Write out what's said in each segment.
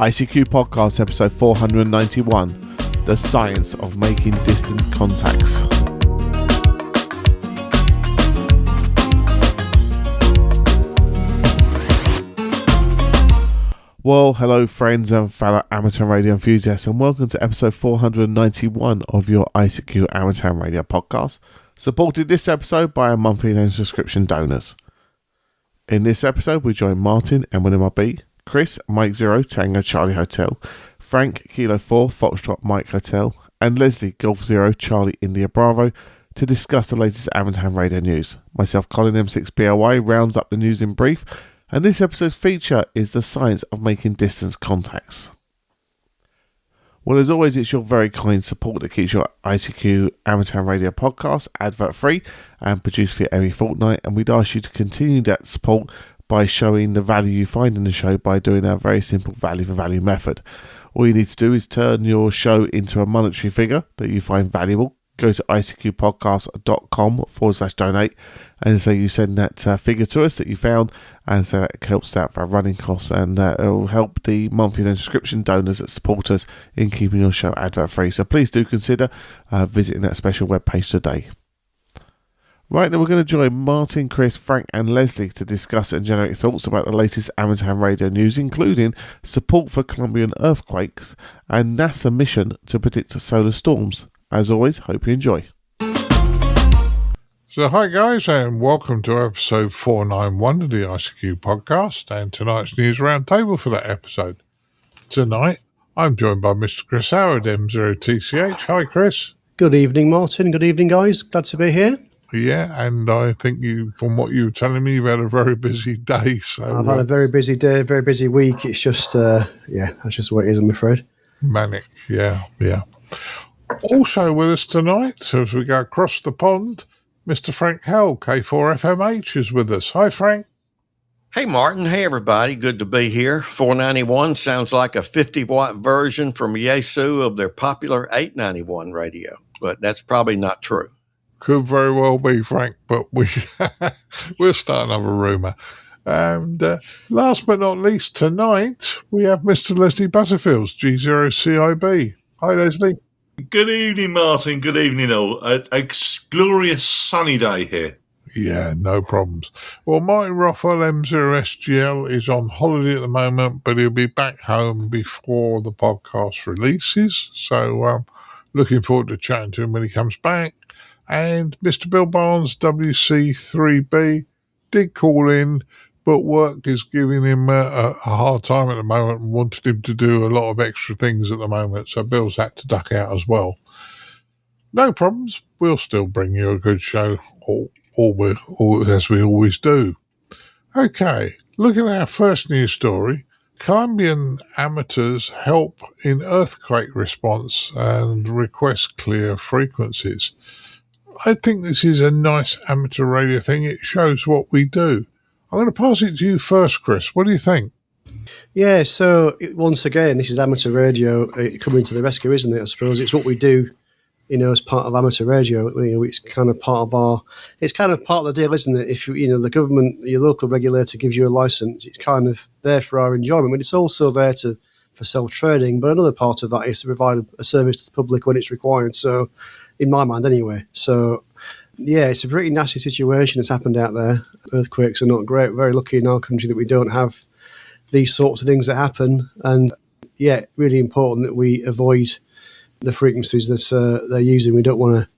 ICQ Podcast episode 491, The Science of Making Distant Contacts. Well, hello friends and fellow amateur radio enthusiasts, and welcome to episode 491 of your ICQ Amateur Radio Podcast, supported this episode by our monthly and subscription donors. In this episode, we join Martin M1MRB, Chris Mike 0 Tango Charlie Hotel, Frank Kilo 4 Foxtrot Mike Hotel, and Leslie Golf 0 Charlie India Bravo to discuss the latest amateur radio news. Myself, Colin M6BLY, rounds up the news in brief, and this episode's feature is the science of making distance contacts. Well, as always, it's your very kind support that keeps your ICQ Amateur Radio Podcast advert-free and produced for you every fortnight, and we'd ask you to continue that support by showing the value you find in the show by doing our very simple value-for-value method. All you need to do is turn your show into a monetary figure that you find valuable. Go to ICQpodcast.com/donate and say you send that figure to us that you found, and so that helps out for our running costs, and it will help the monthly and subscription donors that support us in keeping your show advert free. So please do consider visiting that special webpage today. Right, now we're going to join Martin, Chris, Frank and Leslie to discuss and generate thoughts about the latest amateur radio news, including support for Colombian earthquakes and NASA mission to predict solar storms. As always, hope you enjoy. So hi guys, and welcome to episode 491 of the ICQ podcast, and tonight's news roundtable for that episode. Tonight, I'm joined by Mr. Chris Howard, M0TCH. Hi Chris. Good evening, Martin. Good evening, guys. Glad to be here. Yeah, and I think you, from what you were telling me, you've had a very busy day. So I've had a very busy day, very busy week. It's just, that's just what it is, I'm afraid. Manic, yeah. Also with us tonight, so as we go across the pond, Mr. Frank Howell, K4FMH, is with us. Hi, Frank. Hey, Martin. Hey, everybody. Good to be here. 491 sounds like a 50-watt version from Yaesu of their popular 891 radio, but that's probably not true. Could very well be, Frank, but we'll start another rumour. And last but not least, tonight, we have Mr. Leslie Butterfields, G0CIB. Hi, Leslie. Good evening, Martin. Good evening, all. A glorious sunny day here. Yeah, no problems. Well, Martin Butler M1MRB is on holiday at the moment, but he'll be back home before the podcast releases. So looking forward to chatting to him when he comes back. And Mr. Bill Barnes, WC3B, did call in, but work is giving him a hard time at the moment and wanted him to do a lot of extra things at the moment. So Bill's had to duck out as well. No problems. We'll still bring you a good show, as we always do. Okay, looking at our first news story, Colombian amateurs help in earthquake response and request clear frequencies. I think this is a nice amateur radio thing. It shows what we do. I'm going to pass it to you first, Chris. What do you think? Yeah, so once again, this is amateur radio coming to the rescue, isn't it? I suppose it's what we do, as part of amateur radio. It's kind of part of the deal, isn't it? If the government, your local regulator gives you a license, it's kind of there for our enjoyment, but it's also there for self-training. But another part of that is to provide a service to the public when it's required. So, in my mind, anyway. So. Yeah, it's a pretty nasty situation that's happened out there. Earthquakes are not great. We're very lucky in our country that we don't have these sorts of things that happen. And yeah, really important that we avoid the frequencies that they're using. We don't want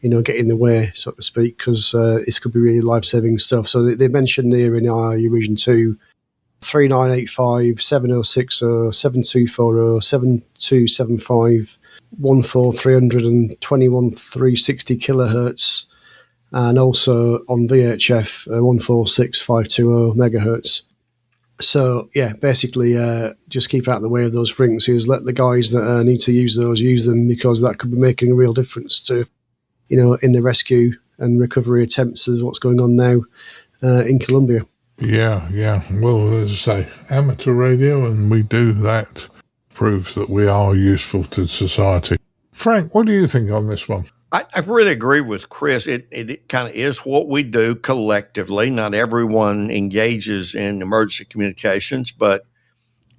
to, get in the way, so to speak, because this could be really life-saving stuff. So they mentioned here in IRU Region 2, 3985, 7060, 7240, 7275, 14300 and 21360 kilohertz. And also on VHF, 146520 megahertz. So, yeah, basically just keep out of the way of those frequencies. Let the guys that need to use those use them, because that could be making a real difference to, in the rescue and recovery attempts of what's going on now in Colombia. Yeah. Well, as I say, amateur radio, and we do that, proves that we are useful to society. Frank, what do you think on this one? I really agree with Chris. It kind of is what we do collectively. Not everyone engages in emergency communications, but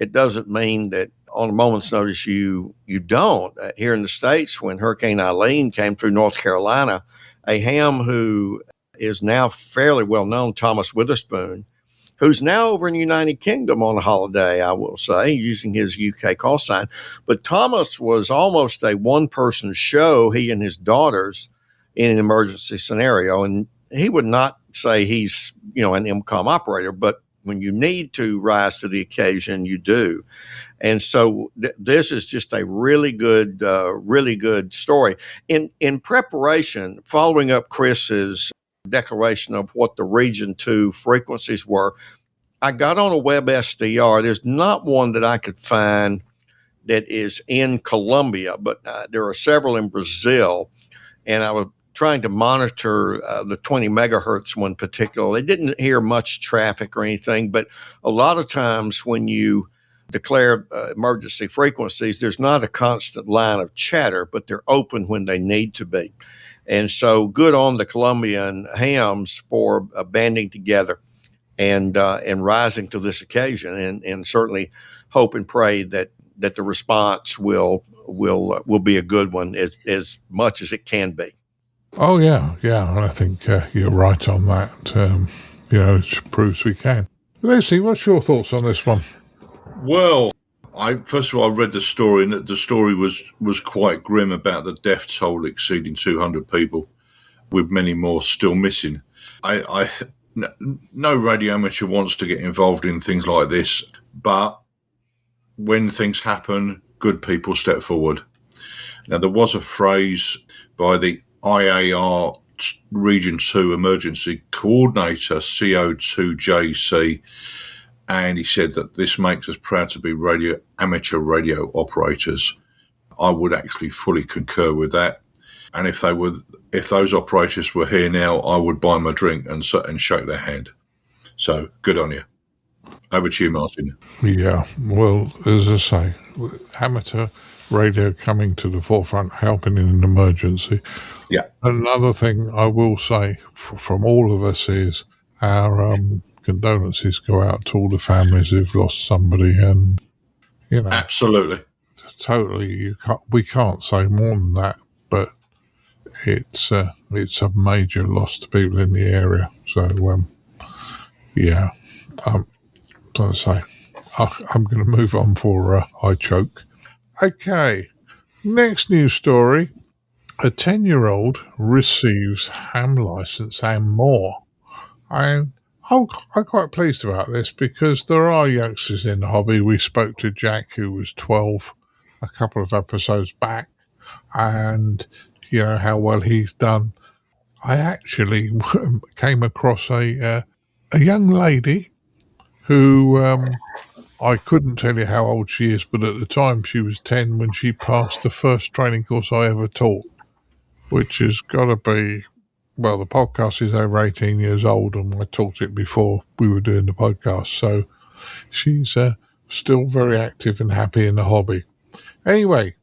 it doesn't mean that on a moment's notice you don't. Here in the States, when Hurricane Eileen came through North Carolina, a ham who is now fairly well known, Thomas Witherspoon, who's now over in the United Kingdom on a holiday, I will say, using his UK call sign. But Thomas was almost a one-person show, he and his daughters, in an emergency scenario. And he would not say he's, an MCOM operator, but when you need to rise to the occasion, you do. And so this is just a really good story. In preparation, following up Chris's declaration of what the Region 2 frequencies were, I got on a web SDR. There's not one that I could find that is in Colombia, but there are several in Brazil. And I was trying to monitor the 20 megahertz one particularly. They didn't hear much traffic or anything, but a lot of times when you declare emergency frequencies, there's not a constant line of chatter, but they're open when they need to be. And so good on the Colombian hams for banding together and rising to this occasion, and certainly hope and pray that the response will be a good one as much as it can be. Oh, yeah. I think you're right on that. It proves we can. Leslie, what's your thoughts on this one? Well, first of all, I read the story, and the story was quite grim about the death toll exceeding 200 people, with many more still missing. No radio amateur wants to get involved in things like this, but when things happen, good people step forward. Now, there was a phrase by the IAR Region 2 Emergency Coordinator, CO2JC, and he said that this makes us proud to be amateur radio operators. I would actually fully concur with that. And if those operators were here now, I would buy them a drink and shake their hand. So good on you. Over to you, Martin. Yeah, well, as I say, amateur radio coming to the forefront, helping in an emergency. Yeah. Another thing I will say from all of us is our condolences go out to all the families who've lost somebody, and absolutely, totally. We can't say more than that, but it's a major loss to people in the area. So don't say. I'm going to move on for I choke. Okay, next news story. A 10-year-old receives ham license and more. And I'm quite pleased about this because there are youngsters in the hobby. We spoke to Jack, who was 12 a couple of episodes back, and how well he's done. I actually came across a young lady who I couldn't tell you how old she is, but at the time she was 10 when she passed the first training course I ever taught, which has got to be, well, the podcast is over 18 years old, and I taught it before we were doing the podcast. So she's still very active and happy in the hobby. Anyway,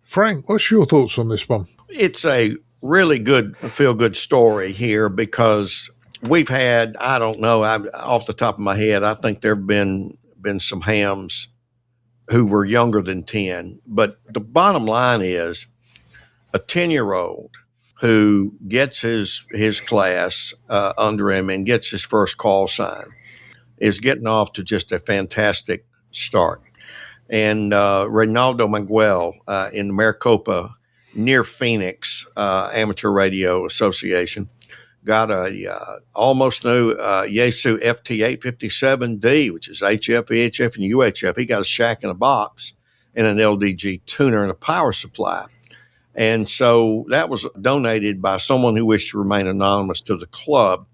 Frank, what's your thoughts on this one? It's a really good feel-good story here because we've had, I don't know, off the top of my head, I think there have been some hams who were younger than 10. But the bottom line is a 10-year-old who gets his class under him and gets his first call sign is getting off to just a fantastic start. And Reynaldo Miguel in the Maricopa near Phoenix Amateur Radio Association got a almost new Yaesu FT857D, which is HF, VHF, and UHF. He got a shack in a box and an LDG tuner and a power supply. And so that was donated by someone who wished to remain anonymous to the club,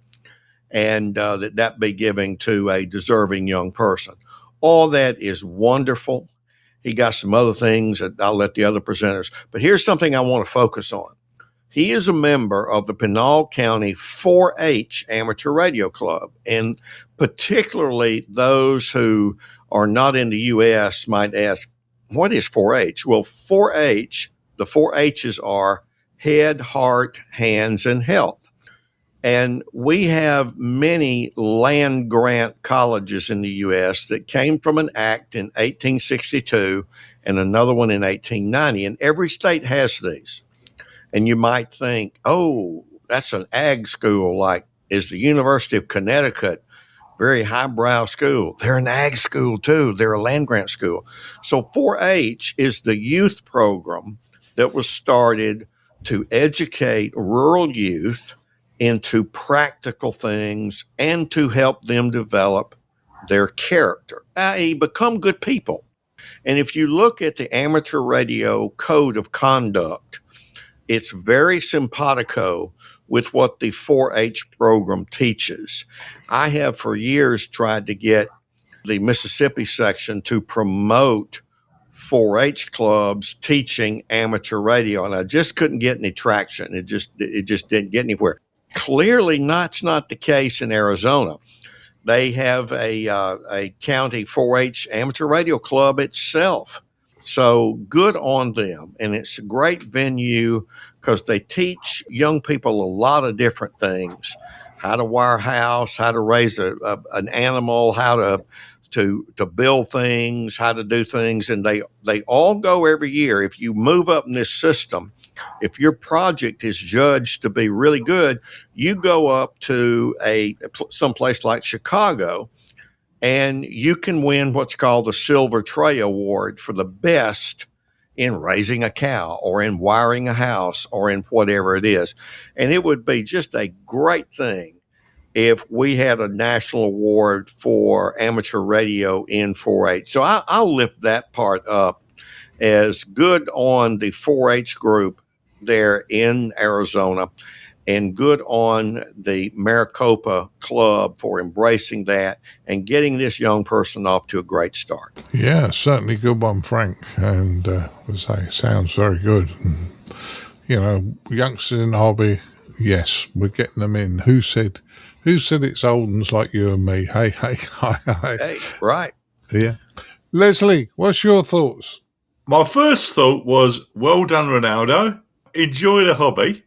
and that be giving to a deserving young person. All that is wonderful. He got some other things that I'll let the other presenters. But here's something I want to focus on. He is a member of the Pinal County 4-H Amateur Radio Club, and particularly those who are not in the U.S. might ask, what is 4-H? Well, 4-H, the 4 H's are head, heart, hands, and health. And we have many land grant colleges in the U.S. that came from an act in 1862 and another one in 1890. And every state has these. And you might think, oh, that's an ag school, like is the University of Connecticut, very highbrow school. They're an ag school too. They're a land grant school. So 4-H is the youth program that was started to educate rural youth into practical things and to help them develop their character, i.e., become good people. And if you look at the amateur radio code of conduct, it's very simpatico with what the 4-H program teaches. I have for years tried to get the Mississippi section to promote 4-H clubs teaching amateur radio, and I just couldn't get any traction. It just didn't get anywhere. Clearly, that's not the case in Arizona. They have a county 4-H amateur radio club itself. So good on them. And it's a great venue because they teach young people a lot of different things: how to wire a house, how to raise an animal, how to build things, how to do things. And they all go every year. If you move up in this system, if your project is judged to be really good, you go up to someplace like Chicago, and you can win what's called the Silver Tray Award for the best in raising a cow or in wiring a house or in whatever it is. And it would be just a great thing if we had a national award for amateur radio in 4-H. So I'll lift that part up as good on the 4-H group there in Arizona, and good on the Maricopa Club for embracing that and getting this young person off to a great start. Yeah, certainly good one, Frank. And as I say, sounds very good. And, youngsters in the hobby, yes, we're getting them in. Who said it's old uns like you and me? Hey, hi. Hey, right. Yeah. Leslie, what's your thoughts? My first thought was, well done, Ronaldo. Enjoy the hobby.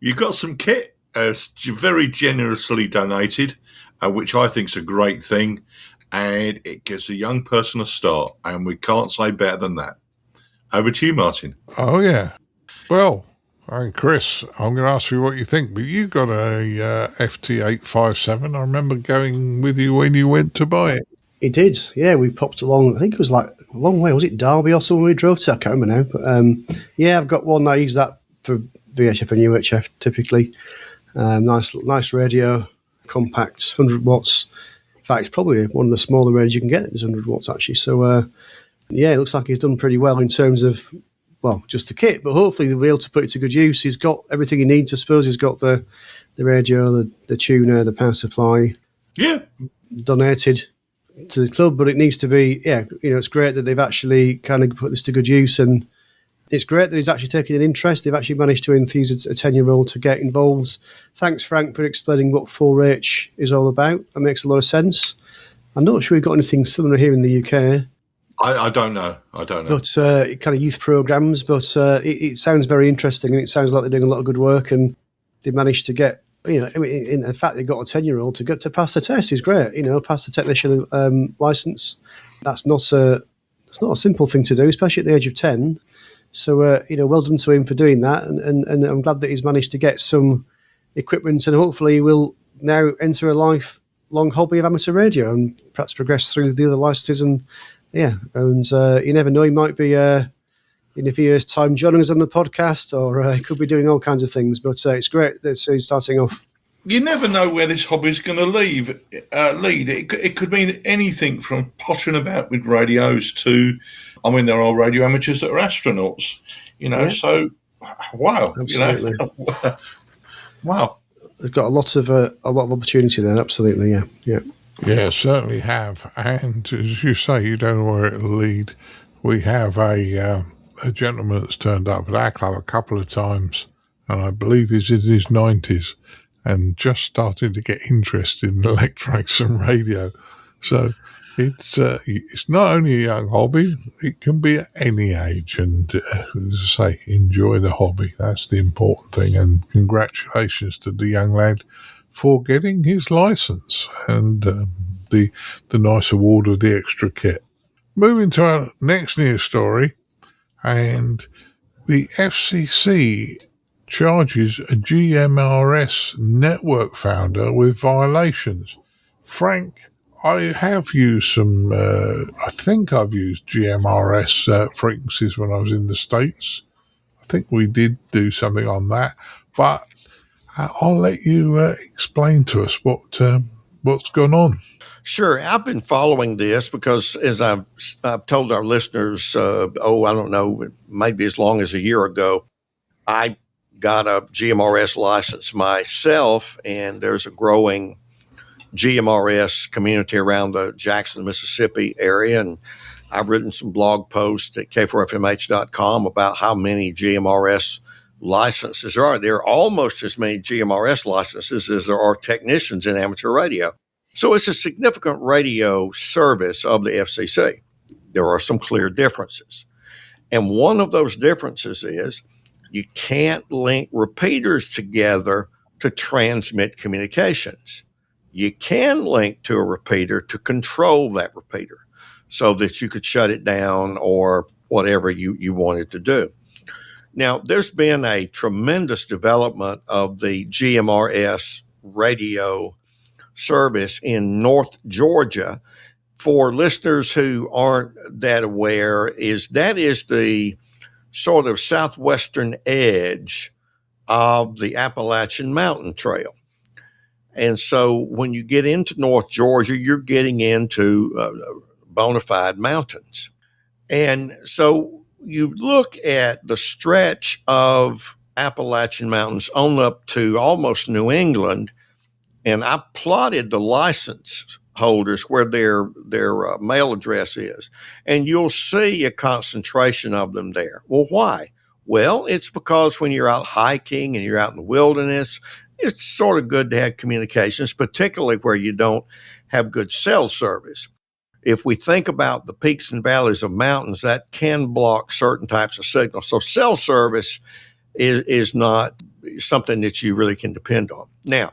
You got some kit very generously donated, which I think is a great thing, and it gives a young person a start, and we can't say better than that. Over to you, Martin. Oh, yeah. Well, Chris, I'm going to ask you what you think, but you got a FT857. I remember going with you when you went to buy it. It did, yeah. We popped along. I think it was like a long way. Was it Derby or somewhere we drove to? I can't remember now. But yeah, I've got one. I use that for VHF and UHF typically. Nice radio, compact, 100 watts. In fact, it's probably one of the smaller radios you can get. It's 100 watts actually. So yeah, it looks like he's done pretty well in terms of, well, just the kit, but hopefully they'll be able to put it to good use. He's got everything he needs. I suppose he's got the radio, the tuner, the power supply. Yeah. Donated to the club, but it needs to be, it's great that they've actually kind of put this to good use, and it's great that he's actually taken an interest. They've actually managed to enthuse a 10-year-old to get involved. Thanks, Frank, for explaining what 4-H is all about. That makes a lot of sense. I'm not sure we've got anything similar here in the UK. I don't know. But kind of youth programs, but it sounds very interesting, and it sounds like they're doing a lot of good work, and they managed to get, in fact, they got a 10-year-old to pass the test. Is great, pass the technician license. That's not a simple thing to do, especially at the age of 10. So, well done to him for doing that, and I'm glad that he's managed to get some equipment, and hopefully he will now enter a lifelong hobby of amateur radio and perhaps progress through the other licenses. And you never know, he might be in a few years' time joining us on the podcast, or he could be doing all kinds of things. But it's great that he's starting off. You never know where this hobby's going to lead. It could mean anything from pottering about with radios to, there are radio amateurs that are astronauts, so wow. Absolutely. Wow. They've got a lot of opportunity there, absolutely, yeah. Yeah, certainly have. And as you say, you don't know where it'll lead. We have a gentleman that's turned up at our club a couple of times, and I believe he's in his 90s, and just starting to get interested in electronics and radio. So it's not only a young hobby, it can be at any age. And as I say, enjoy the hobby. That's the important thing. And congratulations to the young lad for getting his license and the nice award of the extra kit. Moving to our next news story, and the FCC charges a GMRS network founder with violations. Frank, I have used I think I've used GMRS frequencies when I was in the States. I think we did do something on that, but I'll let you explain to us what's going on. Sure. I've been following this because, as I've told our listeners, I don't know, maybe as long as a year ago, I got a GMRS license myself, and there's a growing GMRS community around the Jackson, Mississippi area. And I've written some blog posts at k4fmh.com about how many GMRS licenses there are. There are almost as many GMRS licenses as there are technicians in amateur radio. So it's a significant radio service of the FCC. There are some clear differences. And one of those differences is you can't link repeaters together to transmit communications. You can link to a repeater to control that repeater so that you could shut it down or whatever you wanted to do. Now, there's been a tremendous development of the GMRS radio service in North Georgia. For listeners who aren't that aware, that is the sort of southwestern edge of the Appalachian Mountain Trail. And so when you get into North Georgia, you're getting into bona fide mountains. And so you look at the stretch of Appalachian Mountains on up to almost New England, and I plotted the license holders where their mail address is, and you'll see a concentration of them there. Well, why? Well, it's because when you're out hiking and you're out in the wilderness, it's sort of good to have communications, particularly where you don't have good cell service. If we think about the peaks and valleys of mountains, that can block certain types of signals. So cell service is not something that you really can depend on. Now,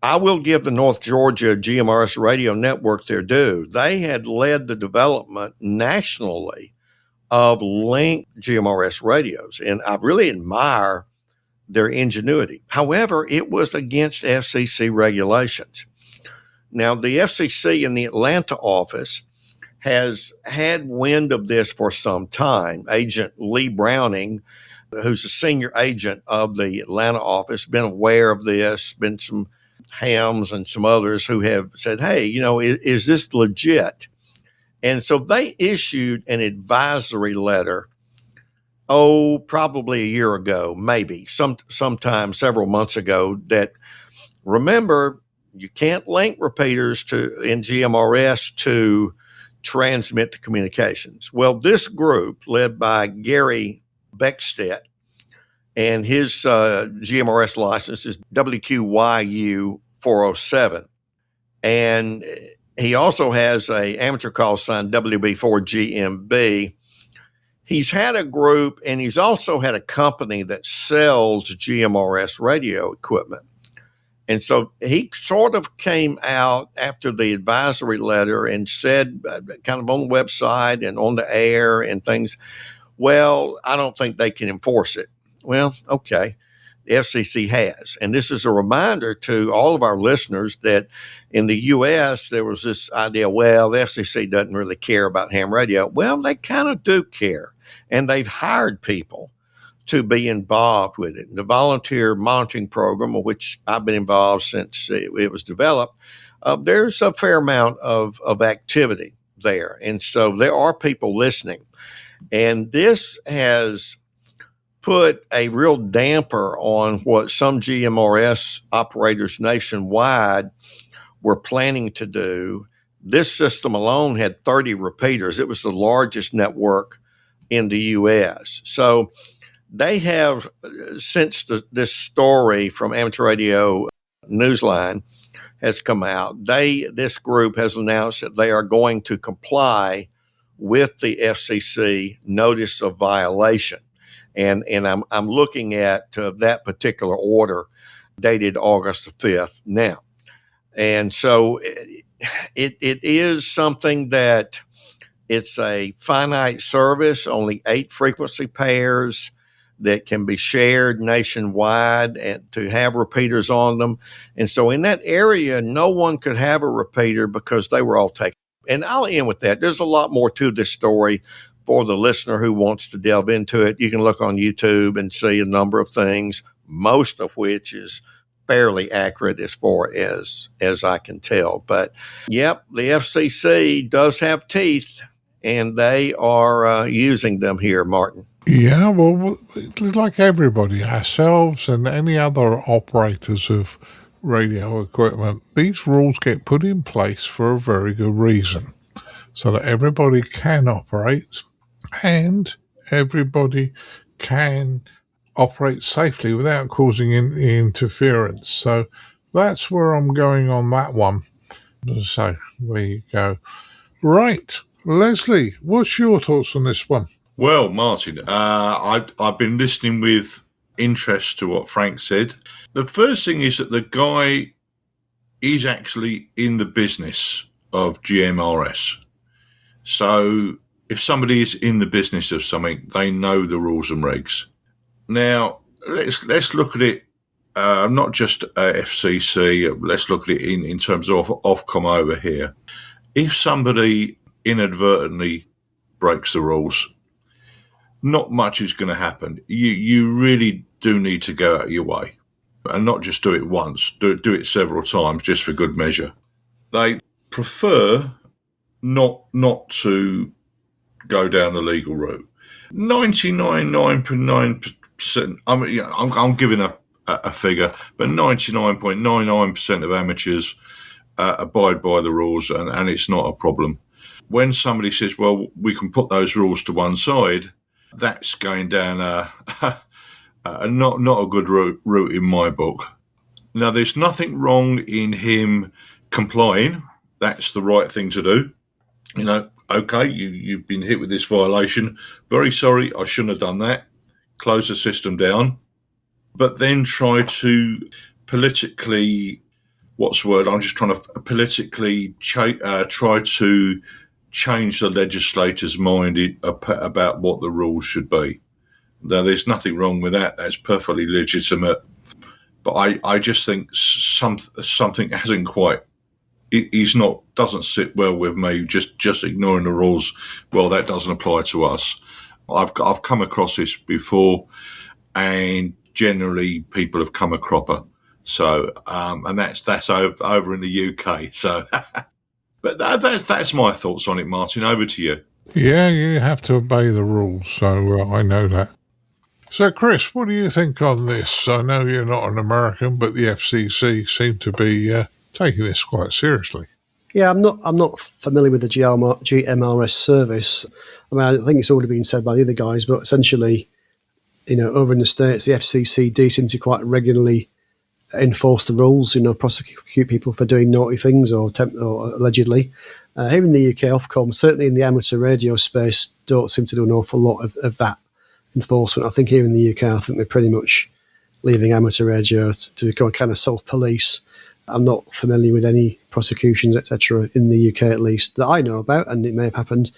I will give the North Georgia GMRS radio network their due. They had led the development nationally of linked GMRS radios, and I really admire their ingenuity. However, it was against FCC regulations. Now, the FCC in the Atlanta office has had wind of this for some time. Agent Lee Browning, who's a senior agent of the Atlanta office, been aware of this, been some hams and some others who have said, hey, is this legit? And so they issued an advisory letter, probably a year ago, maybe sometime several months ago, that remember, you can't link repeaters in GMRS to transmit the communications. Well, this group led by Gary Beckstedt, and his GMRS license is WQYU 407. And he also has a amateur call sign WB4GMB. He's had a group, and he's also had a company that sells GMRS radio equipment. And so he sort of came out after the advisory letter and said, kind of on the website and on the air and things, well, I don't think they can enforce it. Well, okay, the FCC has. And this is a reminder to all of our listeners that in the U.S., there was this idea, well, the FCC doesn't really care about ham radio. Well, they kind of do care. And they've hired people to be involved with it. The volunteer monitoring program, of which I've been involved since it was developed, there's a fair amount of activity there. And so there are people listening. And this has put a real damper on what some GMRS operators nationwide were planning to do. This system alone had 30 repeaters. It was the largest network in the U.S. So they have, since this story from Amateur Radio Newsline has come out, this group has announced that they are going to comply with the FCC notice of violation. And I'm looking at that particular order. dated August the 5th now. And so it is something that it's a finite service, only 8 frequency pairs that can be shared nationwide and to have repeaters on them. And so in that area, no one could have a repeater because they were all taken. And I'll end with that. There's a lot more to this story for the listener who wants to delve into it. You can look on YouTube and see a number of things, most of which is fairly accurate as far as I can tell. But yep, the FCC does have teeth, and they are using them here, Martin. Yeah, well, like everybody, ourselves and any other operators of radio equipment, these rules get put in place for a very good reason, so that everybody can operate and everybody can operate safely without causing interference. So that's where I'm going on that one. So there you go. Right, Leslie, what's your thoughts on this one? Well, Martin, I've been listening with interest to what Frank said. The first thing is that the guy is actually in the business of GMRS. So if somebody is in the business of something, they know the rules and regs. Now, let's look at it, not just FCC, let's look at it in terms of Ofcom over here. If somebody inadvertently breaks the rules, not much is going to happen. You really do need to go out of your way and not just do it once, do it several times just for good measure. They prefer not to go down the legal route. 99.9%, I'm giving a figure, but 99.99% of amateurs abide by the rules, and it's not a problem. When somebody says, well, we can put those rules to one side, that's going down not a good route in my book. Now, there's nothing wrong in him complying. That's the right thing to do. Okay, you've been hit with this violation. Very sorry, I shouldn't have done that. Close the system down. But then try to politically, what's the word? I'm just trying to politically try to change the legislator's mind about what the rules should be. Now, there's nothing wrong with that. That's perfectly legitimate. But I just think something hasn't quite. Doesn't sit well with me. Just ignoring the rules. Well, that doesn't apply to us. I've come across this before, and generally people have come a cropper. So, and that's over in the UK. So, but that's my thoughts on it, Martin. Over to you. Yeah, you have to obey the rules. So I know that. So, Chris, what do you think on this? I know you're not an American, but the FCC seem to be taking this quite seriously. Yeah, I'm not familiar with the GMRS service. I mean, I think it's already been said by the other guys, but essentially, over in the States, the FCC do seem to quite regularly enforce the rules, prosecute people for doing naughty things or allegedly. Here in the UK, Ofcom, certainly in the amateur radio space, don't seem to do an awful lot of that enforcement. I think here in the UK, I think they're pretty much leaving amateur radio to become a kind of self-police. I'm not familiar with any prosecutions, etc., in the UK at least, that I know about, and it may have happened.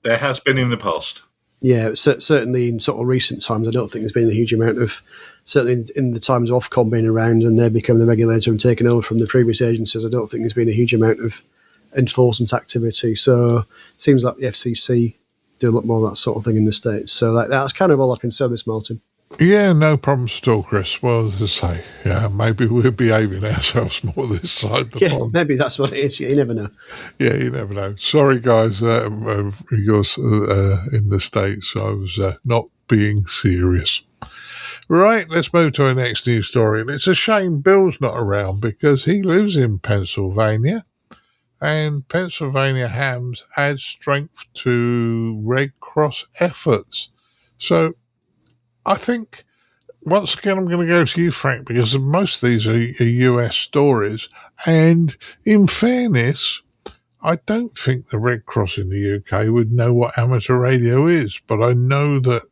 There has been in the past. Yeah, certainly in sort of recent times, I don't think there's been a huge amount of, certainly in the times of Ofcom being around and they become the regulator and taken over from the previous agencies, I don't think there's been a huge amount of enforcement activity. So it seems like the FCC do a lot more of that sort of thing in the States. So that's kind of all I can say on this, Martin. Yeah, no problems at all, Chris. Well, as I say, maybe we're behaving ourselves more this side of the pond. Maybe that's what it is. You never know. Yeah, you never know. Sorry, guys, yours in the States. I was not being serious. Right, let's move to our next news story. And it's a shame Bill's not around because he lives in Pennsylvania. And Pennsylvania hams add strength to Red Cross efforts. So I think, once again, I'm going to go to you, Frank, because most of these are US stories. And in fairness, I don't think the Red Cross in the UK would know what amateur radio is. But I know that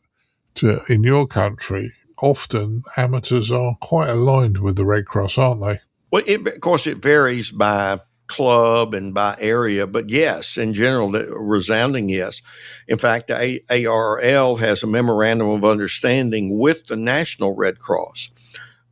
in your country, often amateurs are quite aligned with the Red Cross, aren't they? Well, of course, it varies by club and by area, but yes, in general, the resounding yes. In fact, the ARL has a memorandum of understanding with the National Red Cross.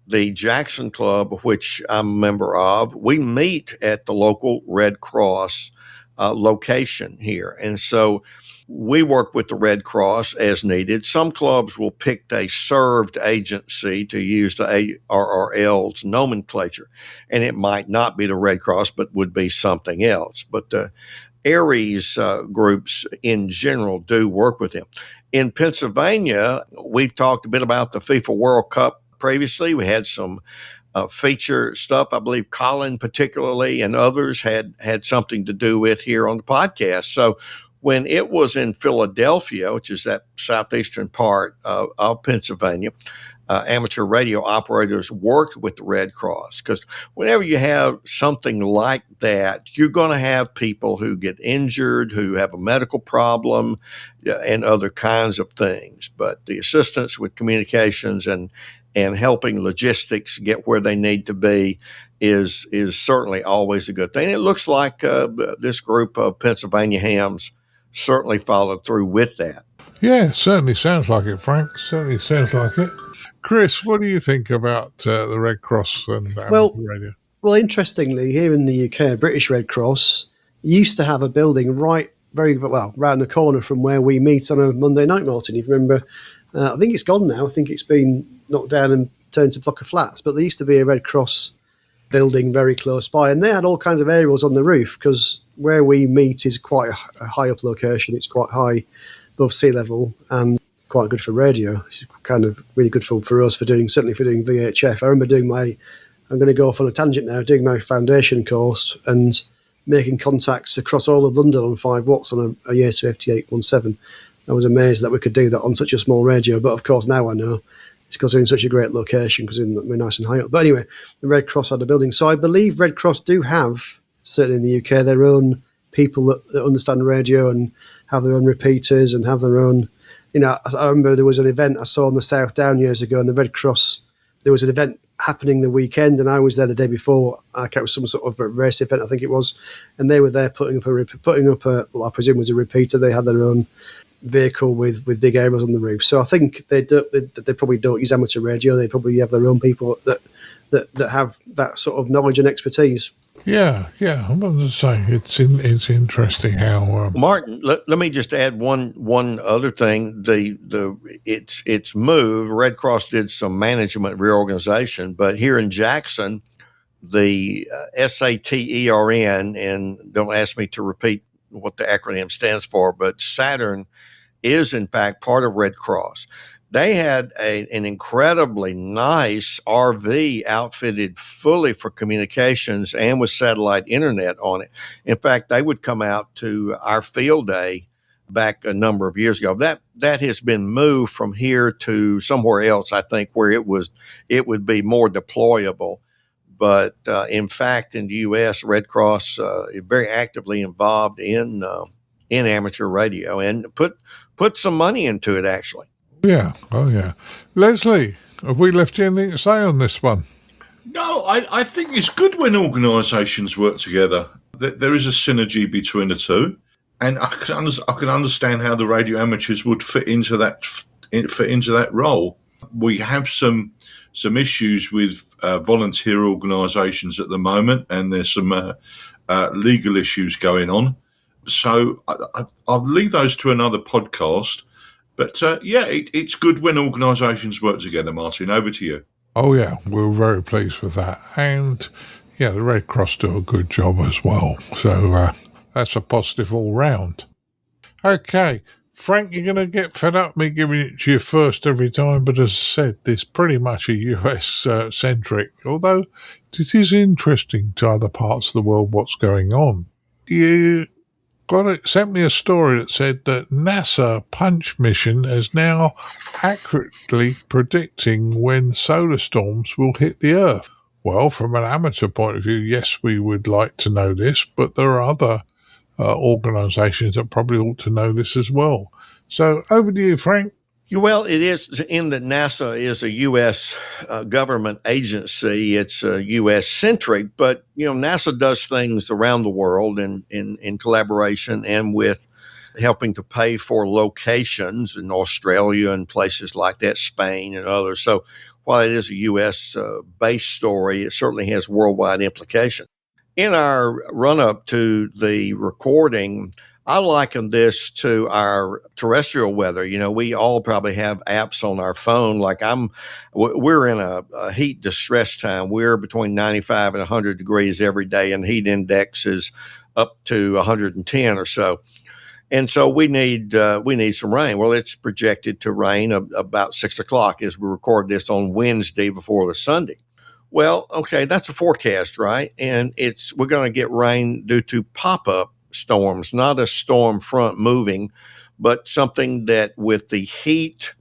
The Jackson Club, which I'm a member of, we meet at the local Red Cross location here. And so we work with the Red Cross as needed. Some clubs will pick a served agency to use the ARRL's nomenclature, and it might not be the Red Cross, but would be something else. But the Aries groups in general do work with them. In Pennsylvania, we've talked a bit about the FIFA World Cup previously. We had some feature stuff. I believe Colin particularly and others had something to do with here on the podcast. So when it was in Philadelphia, which is that southeastern part of Pennsylvania, amateur radio operators worked with the Red Cross, because whenever you have something like that, you're going to have people who get injured, who have a medical problem, and other kinds of things. But the assistance with communications and helping logistics get where they need to be is certainly always a good thing. It looks like this group of Pennsylvania hams certainly followed through with that. Yeah, certainly sounds like it, Frank. Certainly sounds like it. Chris, what do you think about the Red Cross and amateur radio? Well, interestingly, here in the UK, British Red Cross used to have a building right round the corner from where we meet on a Monday night, Martin. If you remember, I think it's gone now. I think it's been knocked down and turned to a block of flats. But there used to be a Red Cross building very close by, and they had all kinds of aerials on the roof, because where we meet is quite a high up location. It's quite high above sea level and quite good for radio. It's kind of really good for us certainly for doing VHF. I remember I'm going to go off on a tangent now, doing my foundation course and making contacts across all of London on 5 watts on a Yaesu FT817. I was amazed that we could do that on such a small radio, but of course now I know it's because we're in such a great location, because we're nice and high up. But anyway, the Red Cross had a building. So I believe Red Cross do have, certainly in the UK, their own people that understand radio and have their own repeaters and have their own, I remember there was an event I saw on the South Down years ago, and the Red Cross, there was an event happening the weekend, and I was there the day before. It was some sort of a race event, I think it was, and they were there putting up well, I presume it was a repeater. They had their own vehicle with big aerials on the roof. So I think they probably don't use amateur radio. They probably have their own people that have that sort of knowledge and expertise. Yeah. I'm going to say it's interesting how. Martin, let me just add one other thing. It's moved. Red Cross did some management reorganization, but here in Jackson, the SATERN, and don't ask me to repeat what the acronym stands for, but Saturn is in fact part of Red Cross. They had an incredibly nice RV outfitted fully for communications and with satellite internet on it. In fact, they would come out to our field day back a number of years ago. That has been moved from here to somewhere else, I think, where it would be more deployable. But in fact, in the U.S., Red Cross is very actively involved in amateur radio and put some money into it, actually. Yeah. Oh, yeah. Leslie, have we left you anything to say on this one? No, I think it's good when organisations work together. There is a synergy between the two, and I can understand how the radio amateurs would fit into that role. We have some issues with volunteer organisations at the moment, and there's some legal issues going on. So I'll leave those to another podcast. But it's good when organisations work together. Martin, over to you. Oh yeah, we're very pleased with that, and yeah, the Red Cross do a good job as well. So that's a positive all round. Okay. Frank, you're going to get fed up me giving it to you first every time, but as I said, it's pretty much a US-centric, although it is interesting to other parts of the world what's going on. You sent me a story that said that NASA Punch mission is now accurately predicting when solar storms will hit the Earth. Well, from an amateur point of view, yes, we would like to know this, but there are other organisations that probably ought to know this as well. So over to you, Frank. Well, it is in that NASA is a U.S. Government agency. It's U.S. centric, but NASA does things around the world in collaboration and with helping to pay for locations in Australia and places like that, Spain and others. So while it is a U.S. Based story, it certainly has worldwide implications. In our run up to the recording, I liken this to our terrestrial weather. We all probably have apps on our phone. Like we're in a heat distress time. We're between 95 and 100 degrees every day, and heat index is up to 110 or so. And so we need some rain. Well, it's projected to rain about 6 o'clock as we record this on Wednesday before the Sunday. Well, okay, that's a forecast, right? And we're going to get rain due to pop-up storms, not a storm front moving, but something that with the heat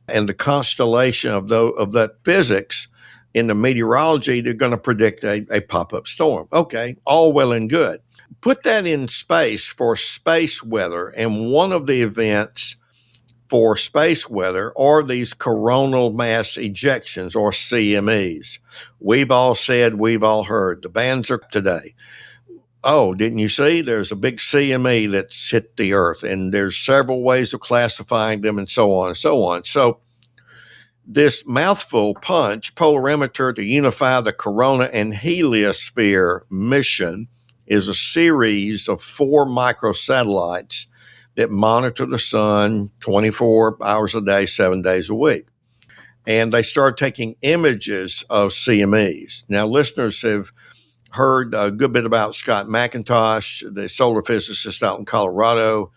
and the constellation of that physics in the meteorology, they're going to predict a pop-up storm. Okay, all well and good. Put that in space for space weather, and one of the events for space weather are these coronal mass ejections, or CMEs. We've all said, we've all heard, the bands are today. Oh, didn't you see? There's a big CME that's hit the Earth, and there's several ways of classifying them and so on and so on. So this mouthful punch, polarimeter to unify the corona and heliosphere mission, is a series of 4 microsatellites that monitor the sun 24 hours a day, 7 days a week. And they start taking images of CMEs. Now, listeners have heard a good bit about Scott McIntosh, the solar physicist out in Colorado,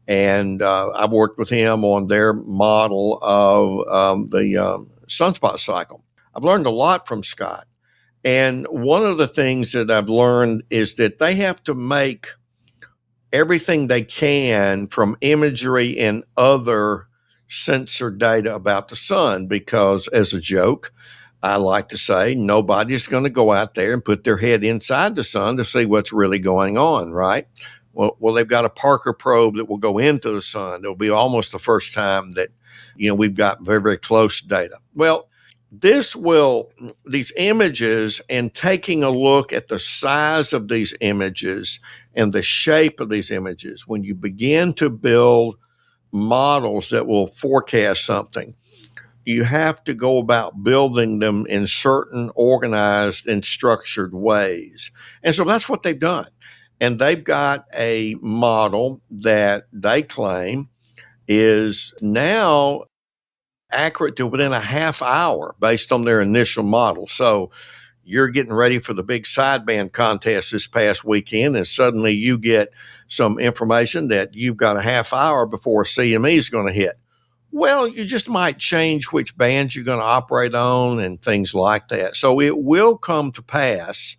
and I've worked with him on their model of the sunspot cycle. I've learned a lot from Scott. And one of the things that I've learned is that they have to make everything they can from imagery and other sensor data about the sun, because as a joke, I like to say nobody's going to go out there and put their head inside the sun to see what's really going on, right? Well, they've got a Parker probe that will go into the sun. It'll be almost the first time that, we've got very, very close data. Well, these images and taking a look at the size of these images and the shape of these images, when you begin to build models that will forecast something, you have to go about building them in certain organized and structured ways. And so that's what they've done. And they've got a model that they claim is now accurate to within a half hour based on their initial model. So you're getting ready for the big sideband contest this past weekend, and suddenly you get some information that you've got a half hour before a CME is going to hit. Well, you just might change which bands you're going to operate on and things like that. So it will come to pass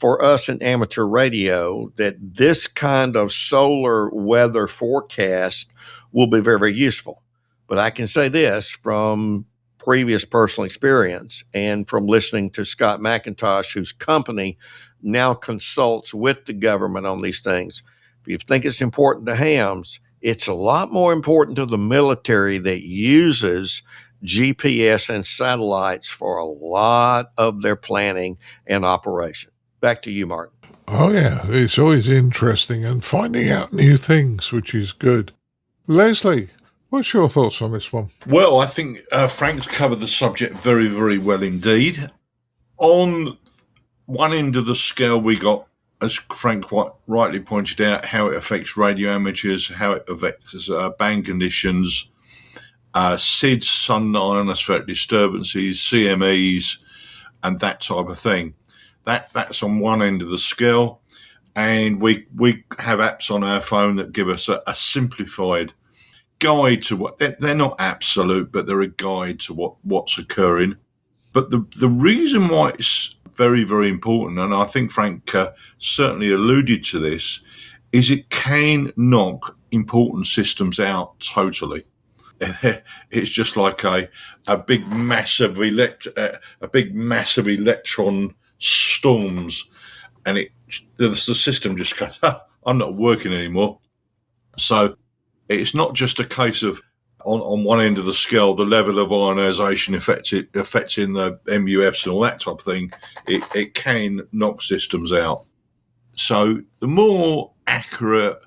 for us in amateur radio that this kind of solar weather forecast will be very, very useful. But I can say this from previous personal experience and from listening to Scott McIntosh, whose company now consults with the government on these things. If you think it's important to hams, it's a lot more important to the military that uses GPS and satellites for a lot of their planning and operation. Back to you, Martin. Oh, yeah, it's always interesting and finding out new things, which is good. Leslie, what's your thoughts on this one? Well, I think Frank's covered the subject very, very well indeed. On one end of the scale, we got, as Frank quite rightly pointed out, how it affects radio amateurs, how it affects band conditions, SIDS, sun ionospheric disturbances, CMEs, and that type of thing. That's on one end of the scale, and we have apps on our phone that give us a simplified guide to what they're not absolute, but they're a guide to what's occurring. But the reason why it's very, very important, and I think Frank certainly alluded to this, is it can knock important systems out totally. It's just like a big massive electron storms, and the system just goes, I'm not working anymore. So it's not just a case of on one end of the scale, the level of ionisation affecting the MUFs and all that type of thing, it can knock systems out. So the more accurate,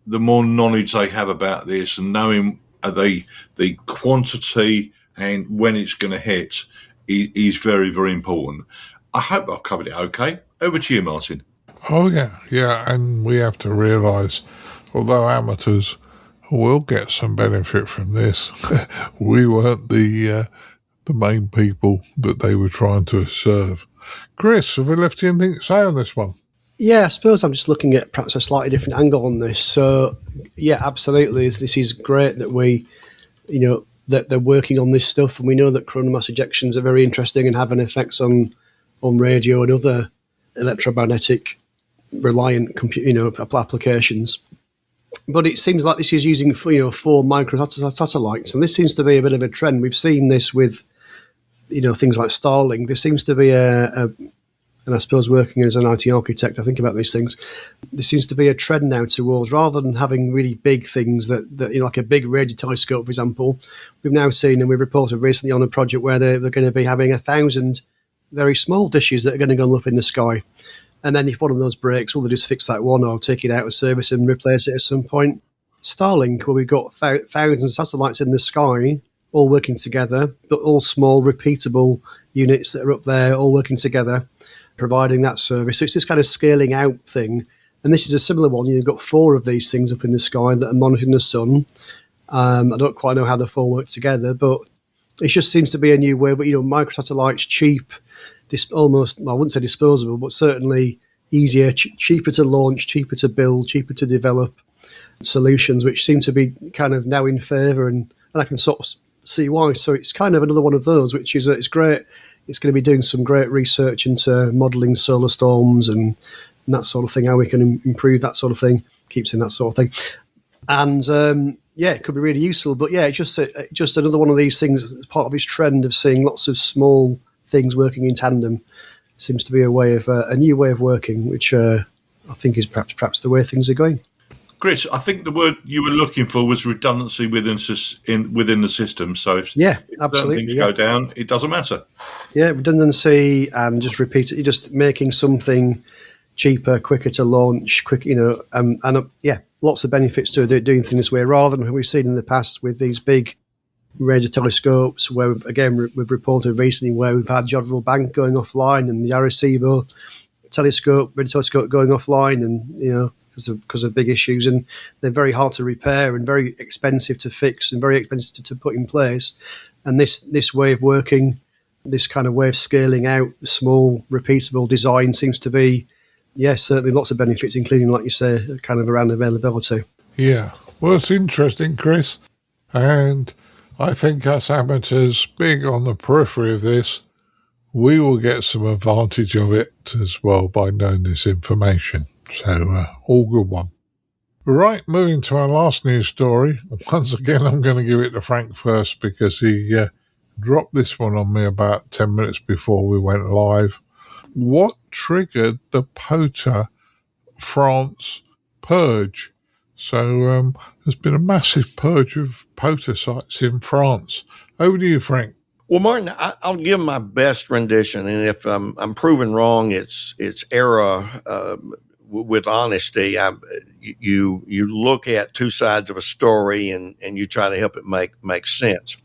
the more knowledge they have about this and knowing the quantity and when it's going to hit is very, very important. I hope I've covered it okay. Over to you, Martin. Oh, yeah, and we have to realise, although amateurs will get some benefit from this, we weren't the main people that they were trying to serve. Chris, have we left you anything to say on this one? Yeah, I suppose I'm just looking at perhaps a slightly different angle on this. So, yeah, absolutely. This is great that that they're working on this stuff, and we know that coronal mass ejections are very interesting and having effects on radio and other electromagnetic reliant applications. But it seems like this is using 4 micro satellites, and this seems to be a bit of a trend. We've seen this with things like Starlink. There seems to be and I suppose working as an IT architect, I think about these things. There seems to be a trend now towards, rather than having really big things that like a big radio telescope, for example, we've now seen, and we've reported recently on a project where they're going to be having 1,000 very small dishes that are going to go up in the sky. And then if one of those breaks, well, they just fix that one or take it out of service and replace it at some point. Starlink, where we've got thousands of satellites in the sky, all working together, but all small, repeatable units that are up there, all working together, providing that service. So it's this kind of scaling out thing. And this is a similar one. You've got 4 of these things up in the sky that are monitoring the sun. I don't quite know how the 4 work together, but it just seems to be a new way. But, microsatellites, cheap, almost, I wouldn't say disposable, but certainly easier, cheaper to launch, cheaper to build, cheaper to develop solutions, which seem to be kind of now in favour, and I can sort of see why. So it's kind of another one of those, which is it's great. It's going to be doing some great research into modelling solar storms and that sort of thing, how we can improve that sort of thing, keep saying that sort of thing. And it could be really useful. But yeah, it's just another one of these things as part of this trend of seeing lots of small things working in tandem. Seems to be a new way of working, which I think is perhaps the way things are going. Chris, I think the word you were looking for was redundancy within the system. So if absolutely, things go down, it doesn't matter. Yeah, redundancy and just repeat it. You're just making something cheaper, quicker to launch, lots of benefits to doing things this way, rather than what we've seen in the past with these big radio telescopes, where again we've reported recently where we've had Jodrell Bank going offline and the Arecibo radio telescope going offline, and because of big issues, and they're very hard to repair and very expensive to fix and very expensive to put in place. And this way of working, this kind of way of scaling out the small, repeatable design seems to be, certainly lots of benefits, including, like you say, kind of around availability. Yeah, well, it's interesting, Chris, and I think us amateurs being on the periphery of this, we will get some advantage of it as well by knowing this information. So, all good one. Right, moving to our last news story. Once again, I'm going to give it to Frank first because he dropped this one on me about 10 minutes before we went live. What triggered the POTA France purge? So, there's been a massive purge of POTA sites in France. Over to you, Frank. Well, Martin, I'll give my best rendition, and if I'm proven wrong, it's error. With honesty, you look at 2 sides of a story and you try to help it make sense.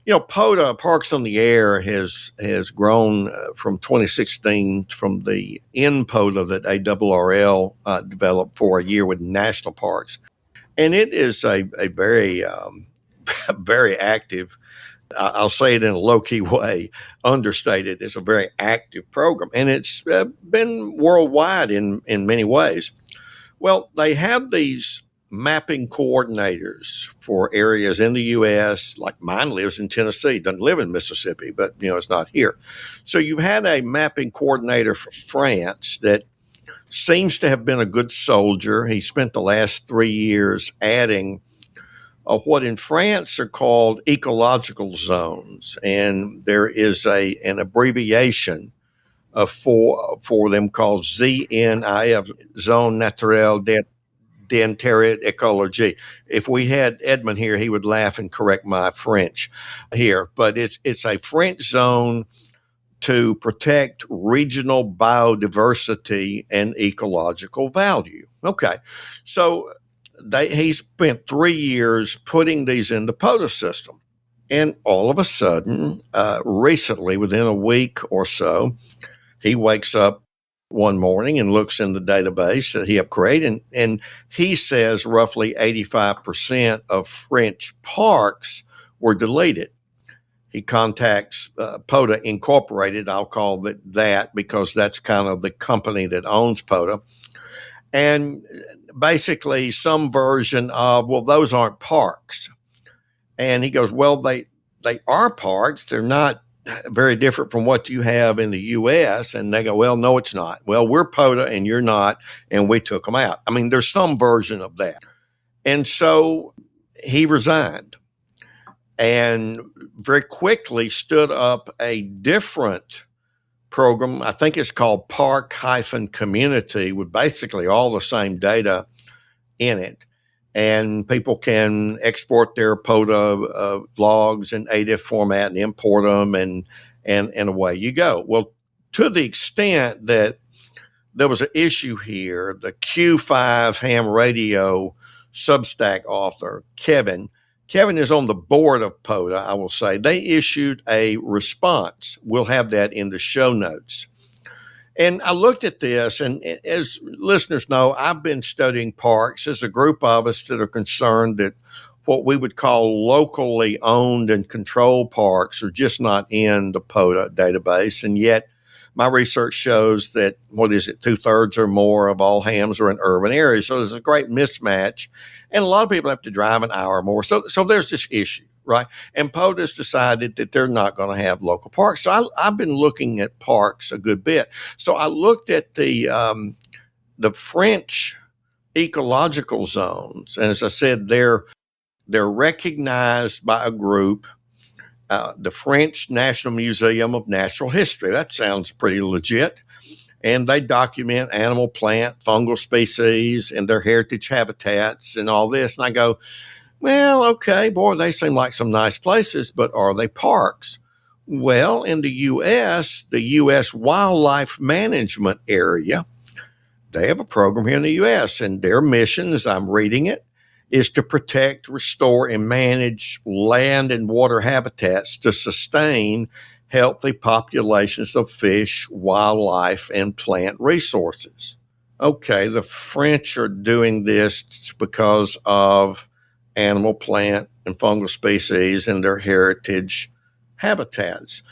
POTA, Parks on the Air, has grown from 2016 from the POTA that ARRL developed for a year with national parks, and it is a very very active. I'll say it in a low-key way, understated. It's a very active program, and it's been worldwide in many ways. Well, they have these mapping coordinators for areas in the U.S., like mine lives in Tennessee, doesn't live in Mississippi, but, it's not here. So you had a mapping coordinator for France that seems to have been a good soldier. He spent the last 3 years adding what in France are called ecological zones, and there is an abbreviation for them called ZNIF, Zone Naturelle d'intérêt écologique. If we had Edmund here, he would laugh and correct my French here. But it's a French zone to protect regional biodiversity and ecological value. Okay, so he spent 3 years putting these in the POTA system. And all of a sudden, recently, within a week or so, he wakes up one morning and looks in the database that he had created, and he says roughly 85% of French parks were deleted. He contacts POTA Incorporated. I'll call it that because that's kind of the company that owns POTA. And basically some version of, well, those aren't parks. And he goes, well, they are parks. They're not very different from what you have in the U.S. And they go, well, no, it's not. Well, we're POTA and you're not, and we took them out. I mean, there's some version of that. And so he resigned and very quickly stood up a different program. I think it's called Park-Community, with basically all the same data in it. And people can export their POTA logs in ADIF format and import them, and away you go. Well, to the extent that there was an issue here, the Q5 ham radio Substack author, Kevin is on the board of POTA, I will say. They issued a response. We'll have that in the show notes. And I looked at this, and as listeners know, I've been studying parks. There's a group of us that are concerned that what we would call locally owned and controlled parks are just not in the POTA database. And yet my research shows that, 2/3 or more of all hams are in urban areas. So there's a great mismatch. And a lot of people have to drive an hour or more. So there's this issue, right? And POTA's decided that they're not going to have local parks. So I've been looking at parks a good bit. So I looked at the French ecological zones. And as I said, they're recognized by a group, the French National Museum of Natural History. That sounds pretty legit. And they document animal, plant, fungal species and their heritage habitats and all this. And I go, well, okay, boy, they seem like some nice places, but are they parks? Well, in the U.S. Wildlife Management Area, they have a program here in the U.S., and their mission, as I'm reading it, is to protect, restore, and manage land and water habitats to sustain healthy populations of fish, wildlife, and plant resources. Okay, the French are doing this because of animal, plant, and fungal species and their heritage habitats.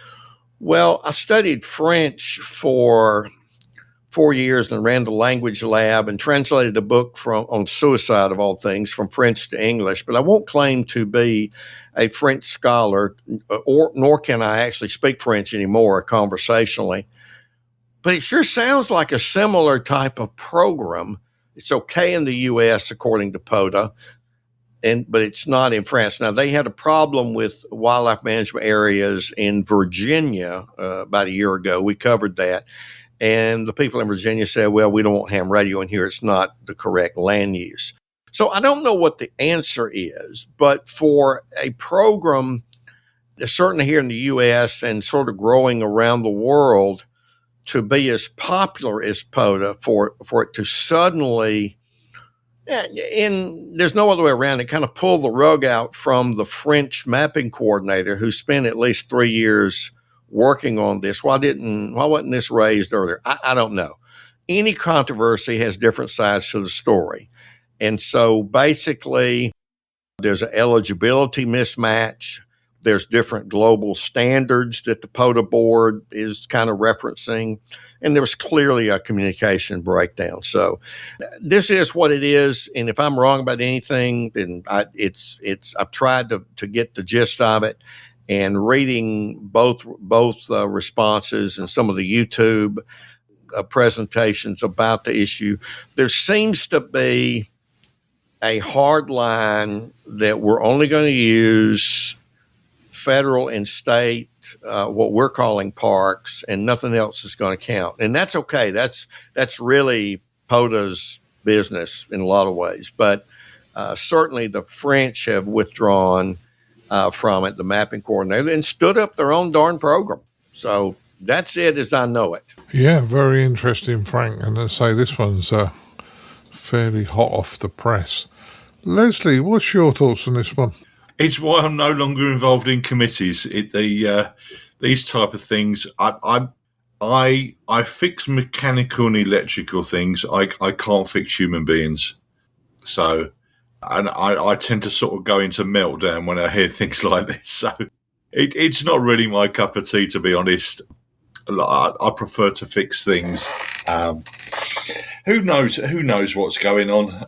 Well, I studied French for 4 years and ran the language lab and translated a book on suicide, of all things, from French to English. But I won't claim to be a French scholar, nor can I actually speak French anymore conversationally. But it sure sounds like a similar type of program. It's okay in the U.S. according to POTA, but it's not in France. Now, they had a problem with wildlife management areas in Virginia about a year ago. We covered that. And the people in Virginia said, well, we don't want ham radio in here. It's not the correct land use. So I don't know what the answer is, but for a program, certainly here in the U.S. and sort of growing around the world, to be as popular as POTA, for it to suddenly, and there's no other way around it, kind of pull the rug out from the French mapping coordinator who spent at least 3 years working on this. Why wasn't this raised earlier? I don't know. Any controversy has different sides to the story. And so basically there's an eligibility mismatch. There's different global standards that the POTA board is kind of referencing. And there was clearly a communication breakdown. So this is what it is. And if I'm wrong about anything, then I've tried to get the gist of it. And reading both responses and some of the YouTube presentations about the issue, there seems to be a hard line that we're only going to use federal and state, what we're calling parks, and nothing else is going to count. And that's okay. That's really POTA's business in a lot of ways. But certainly the French have withdrawn from it, the mapping coordinator, and stood up their own darn program. So that's it as I know it. Yeah, very interesting, Frank. And let's say this one's fairly hot off the press. Leslie, what's your thoughts on this one? It's why I'm no longer involved in committees. These type of things, I fix mechanical and electrical things. I can't fix human beings. So, and I tend to sort of go into meltdown when I hear things like this. So it's not really my cup of tea, to be honest. I prefer to fix things. Who knows what's going on?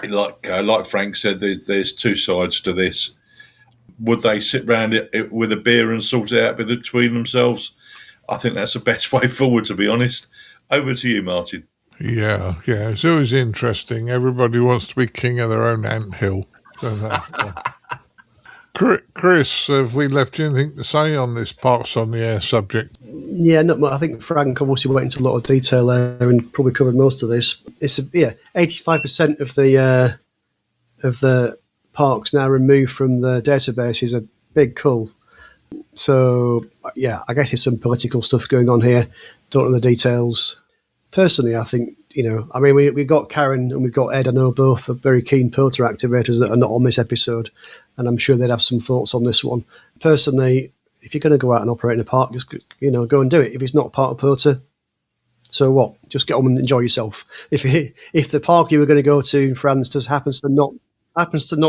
Like Frank said, there's two sides to this. Would they sit round it with a beer and sort it out between themselves? I think that's the best way forward, to be honest. Over to you, Martin. Yeah, it's always interesting. Everybody wants to be king of their own anthill. Chris, have we left you anything to say on this Parks on the Air subject? Yeah, not much. I think Frank obviously went into a lot of detail there and probably covered most of this. It's 85% of the parks now removed from the database is a big cull. So yeah, I guess there's some political stuff going on here. Don't know the details. Personally, I think we've got Karen and we've got Ed. I know both are very keen POTA activators that are not on this episode, and I'm sure they'd have some thoughts on this one. Personally, if you're going to go out and operate in a park, just go and do it. If it's not part of POTA, so what? Just get on and enjoy yourself. If the park you were going to go to in France just happens to not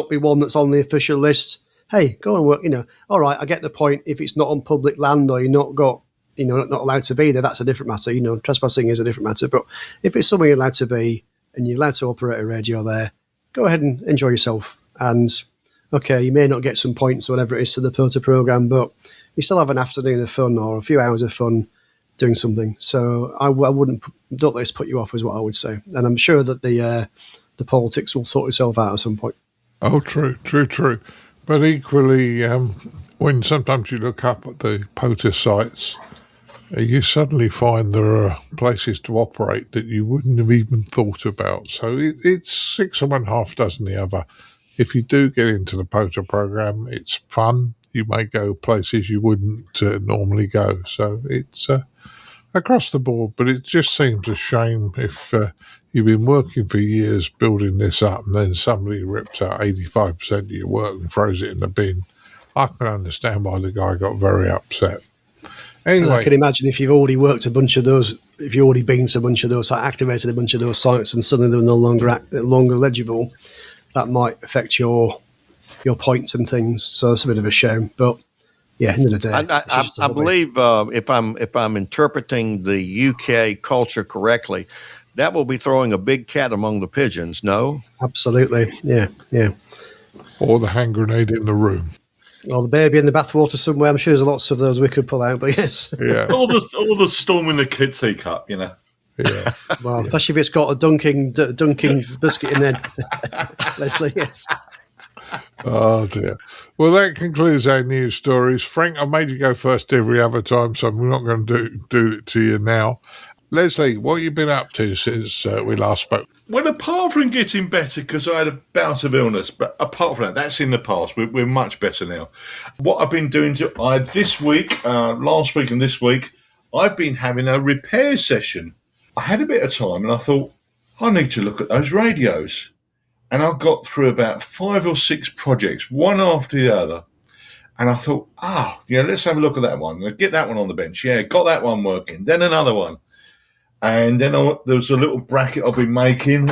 be one that's on the official list, hey, go and work. All right, I get the point. If it's not on public land or you're not allowed to be there, that's a different matter. Trespassing is a different matter. But if it's somewhere you're allowed to be and you're allowed to operate a radio there, go ahead and enjoy yourself. And okay, you may not get some points or whatever it is to the POTA program, but you still have an afternoon of fun or a few hours of fun doing something. So I wouldn't, don't let this put you off, is what I would say. And I'm sure that the politics will sort itself out at some point. Oh, true. But equally, when sometimes you look up at the POTA sites, you suddenly find there are places to operate that you wouldn't have even thought about. So it's 6 of one, half dozen the other. If you do get into the POTA program, it's fun. You may go places you wouldn't normally go. So it's across the board, but it just seems a shame if you've been working for years building this up and then somebody rips out 85% of your work and throws it in the bin. I can understand why the guy got very upset. Anyway, and I can imagine if you've already worked a bunch of those, if you've already been to a bunch of those, activated a bunch of those sites and suddenly they're no longer legible, that might affect your points and things. So it's a bit of a shame, but yeah, end of the day, I believe if I'm interpreting the UK culture correctly, that will be throwing a big cat among the pigeons. No, absolutely, yeah. Or the hand grenade in the room. Or the baby in the bathwater somewhere. I'm sure there's lots of those we could pull out, but yes. Yeah. All the storm in the kid teacup, Yeah. Well, especially if it's got a dunking biscuit in there, Leslie, yes. Oh, dear. Well, that concludes our news stories. Frank, I made you go first every other time, so I'm not going to do it to you now. Leslie, what have you been up to since we last spoke? Well, apart from getting better because I had a bout of illness, but apart from that, that's in the past. We're much better now. What I've been doing this week, last week and this week, I've been having a repair session. I had a bit of time and I thought, I need to look at those radios. And I got through about 5 or 6 projects, one after the other. And I thought, let's have a look at that one. Get that one on the bench. Yeah, got that one working. Then another one. And then there was a little bracket I've been making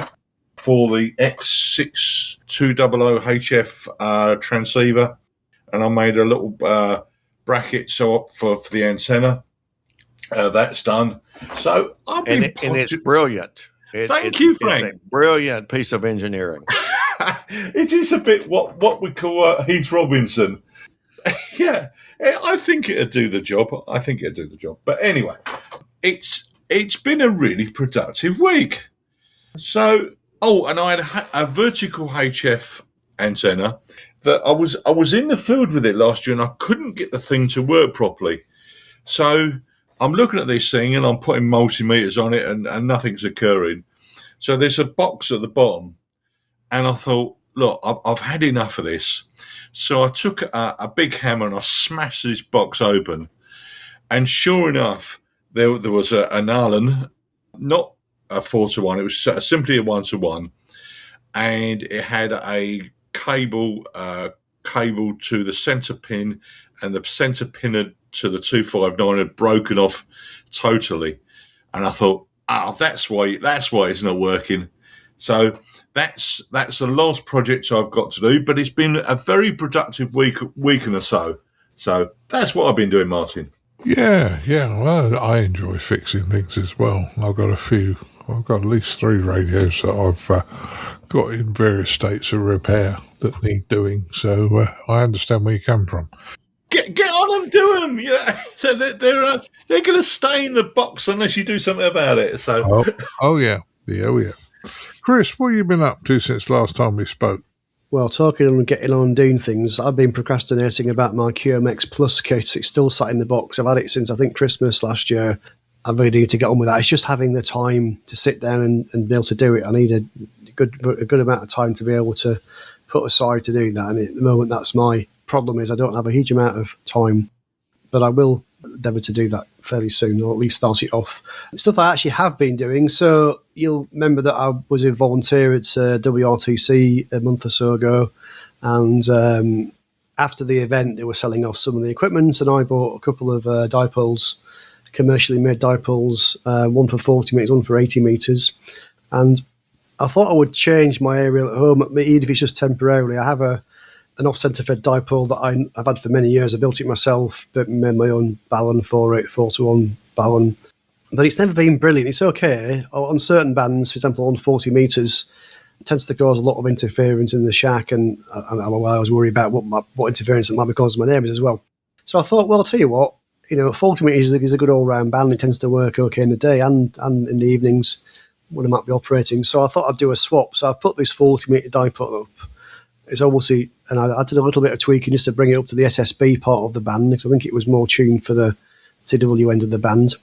for the X6200HF transceiver. And I made a little bracket for the antenna. That's done. So I've been... And it's brilliant. Thank you, Frank. It's a brilliant piece of engineering. It is a bit what we call Heath Robinson. Yeah, I think it'd do the job. But anyway, it's been a really productive week. So, and I had a vertical HF antenna that I was in the field with it last year and I couldn't get the thing to work properly. So I'm looking at this thing and I'm putting multimeters on it and nothing's occurring. So there's a box at the bottom, and I thought, look, I've had enough of this. So I took a big hammer and I smashed this box open. And sure enough, there was an Allen, not a 4-to-1, it was simply a 1-to-1. And it had a cable to the centre pin, and the centre pin to the 259 had broken off totally. And I thought, that's why it's not working. So that's the last project I've got to do, but it's been a very productive week and so. So that's what I've been doing, Martin. Yeah. Well, I enjoy fixing things as well. I've got at least 3 radios that I've got in various states of repair that need doing. So I understand where you come from. Get on and do them. Yeah, they're going to stay in the box unless you do something about it. So, oh yeah. Chris, what have you been up to since last time we spoke? Well, talking and getting on and doing things, I've been procrastinating about my QMX Plus kit. It's still sat in the box. I've had it since, I think, Christmas last year. I really need to get on with that. It's just having the time to sit down and be able to do it. I need a good amount of time to be able to put aside to do that. And at the moment, that's my problem, is I don't have a huge amount of time. But I will endeavour to do that fairly soon, or at least start it off. Stuff I actually have been doing. So you'll remember that I was a volunteer at WRTC a month or so ago, and after the event they were selling off some of the equipment, and I bought a couple of dipoles, commercially made dipoles, one for 40 metres, one for 80 metres, and I thought I would change my aerial at home, even if it's just temporarily. I have an off-centre fed dipole that I've had for many years. I built it myself, but made my own balun for it, 4-to-1 balun. But it's never been brilliant. It's okay. On certain bands, for example, on 40 metres, it tends to cause a lot of interference in the shack, and I was worried about what interference it might be causing my neighbours as well. So I thought, well, I'll tell you what, 40 metres is a good all-round band. It tends to work okay in the day and in the evenings when I might be operating. So I thought I'd do a swap. So I put this 40-metre dipole up. It's obviously, and I did a little bit of tweaking just to bring it up to the SSB part of the band, because I think it was more tuned for the TW end of the band.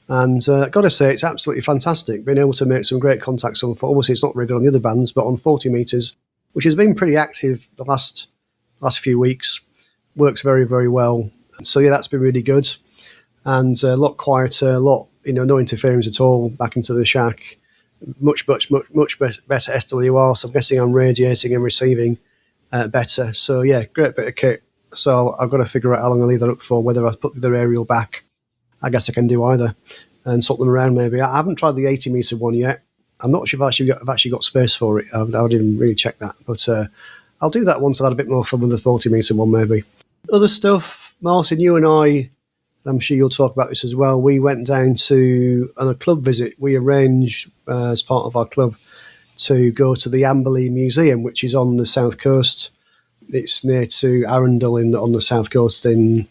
And I've got to say, it's absolutely fantastic, being able to make some great contacts on, obviously it's not very good on the other bands, but on 40 metres, which has been pretty active the last few weeks, works very, very well. So yeah, that's been really good. And a lot quieter, no interference at all back into the shack. Much better SWR, so I'm guessing I'm radiating and receiving better. So yeah, great bit of kit. So I've got to figure out how long I leave that up for, whether I put the aerial back. I guess I can do either and swap them around maybe. I haven't tried the 80 metre one yet. I'm not sure if I've actually got space for it. I didn't even really check that. But I'll do that once I've had a bit more fun with the 40 metre one maybe. Other stuff, Martin, you and I, I'm sure you'll talk about this as well, we went down on a club visit. We arranged as part of our club to go to the Amberley Museum, which is on the south coast. It's near to Arundel on the south coast in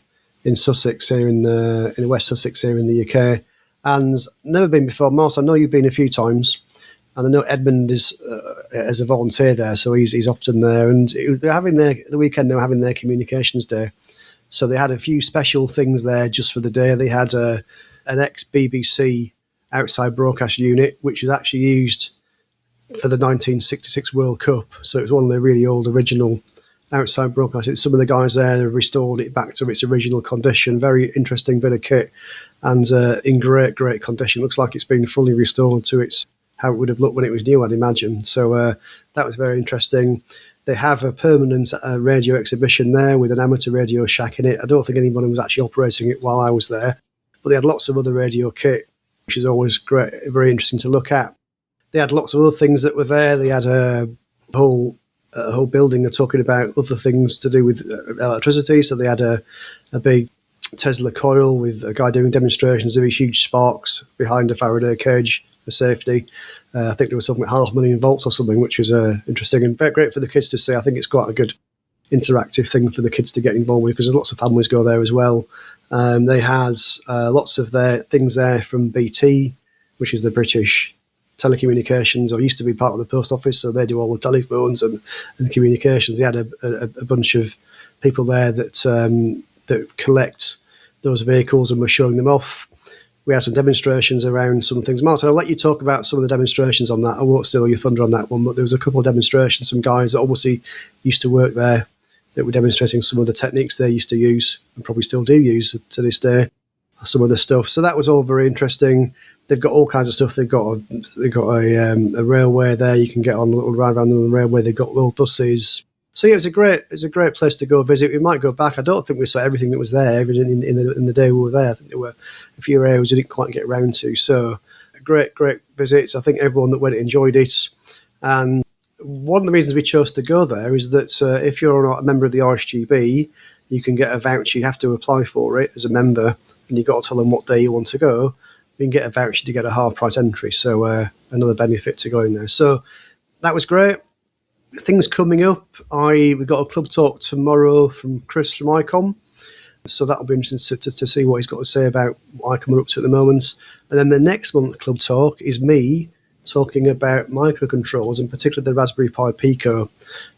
Sussex, here in the West Sussex here in the UK. And never been before. Martin, I know you've been a few times, and I know Edmund is as a volunteer there, so he's often there. And they're having the weekend. They were having their communications day, so they had a few special things there just for the day. They had an ex-BBC outside broadcast unit, which was actually used for the 1966 World Cup. So it was one of the really old original outside broadcast. Some of the guys there have restored it back to its original condition. Very interesting bit of kit, and in great condition. Looks like it's been fully restored to how it would have looked when it was new, I'd imagine. So that was very interesting. They have a permanent radio exhibition there with an amateur radio shack in it. I don't think anybody was actually operating it while I was there, but they had lots of other radio kit, which is always great, very interesting to look at. They had lots of other things that were there. They had a whole building talking about other things to do with electricity. So they had a big Tesla coil with a guy doing demonstrations of these huge sparks behind a Faraday cage for safety. I think there was something like 500,000 volts or something, which was interesting and very great for the kids to see. I think it's quite a good interactive thing for the kids to get involved with, because there's lots of families go there as well. They had lots of their things there from BT, which is the British telecommunications, or used to be part of the post office, so they do all the telephones and communications. They had a bunch of people there that collect those vehicles and were showing them off. we had some demonstrations around some things. Martin, I'll let you talk about some of the demonstrations on that. I won't steal your thunder on that one, but there was a couple of demonstrations, some guys that obviously used to work there that were demonstrating some of the techniques they used to use and probably still do use to this day, some of the stuff. So that was all very interesting. They've got all kinds of stuff. They've got a railway there. You can get on a little ride around on the railway. They've got little buses. So yeah, it's a great place to go visit. We might go back. I don't think we saw everything that was there in the day we were there. I think there were a few areas we didn't quite get around to. So great visits. I think everyone that went enjoyed it. And one of the reasons we chose to go there is that if you're not a member of the RSGB, you can get a voucher. You have to apply for it as a member, and you've got to tell them what day you want to go. You can get a voucher to get a half price entry. So another benefit to going there. So that was great. Things coming up. We've got a club talk tomorrow from Chris from ICOM. So that'll be interesting to see what he's got to say about what ICOM are up to at the moment. And then the next month club talk is me talking about microcontrollers, in particular the Raspberry Pi Pico.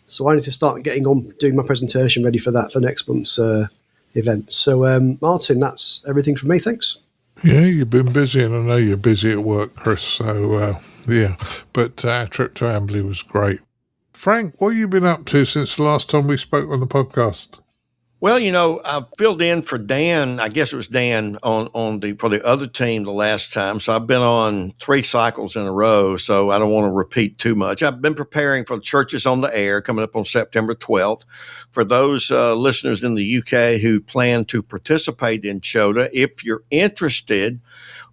So I need to start getting on doing my presentation ready for that for next month's event. So Martin, that's everything from me. Thanks. Yeah, you've been busy, and I know you're busy at work, Chris. So, yeah. But our trip to Amberley was great. Frank, what have you been up to since the last time we spoke on the podcast? Well, I filled in for Dan. I guess it was Dan for the other team the last time. So I've been on 3 cycles in a row. So I don't want to repeat too much. I've been preparing for Churches on the Air coming up on September 12th. For those listeners in the UK who plan to participate in CHOTA, if you're interested,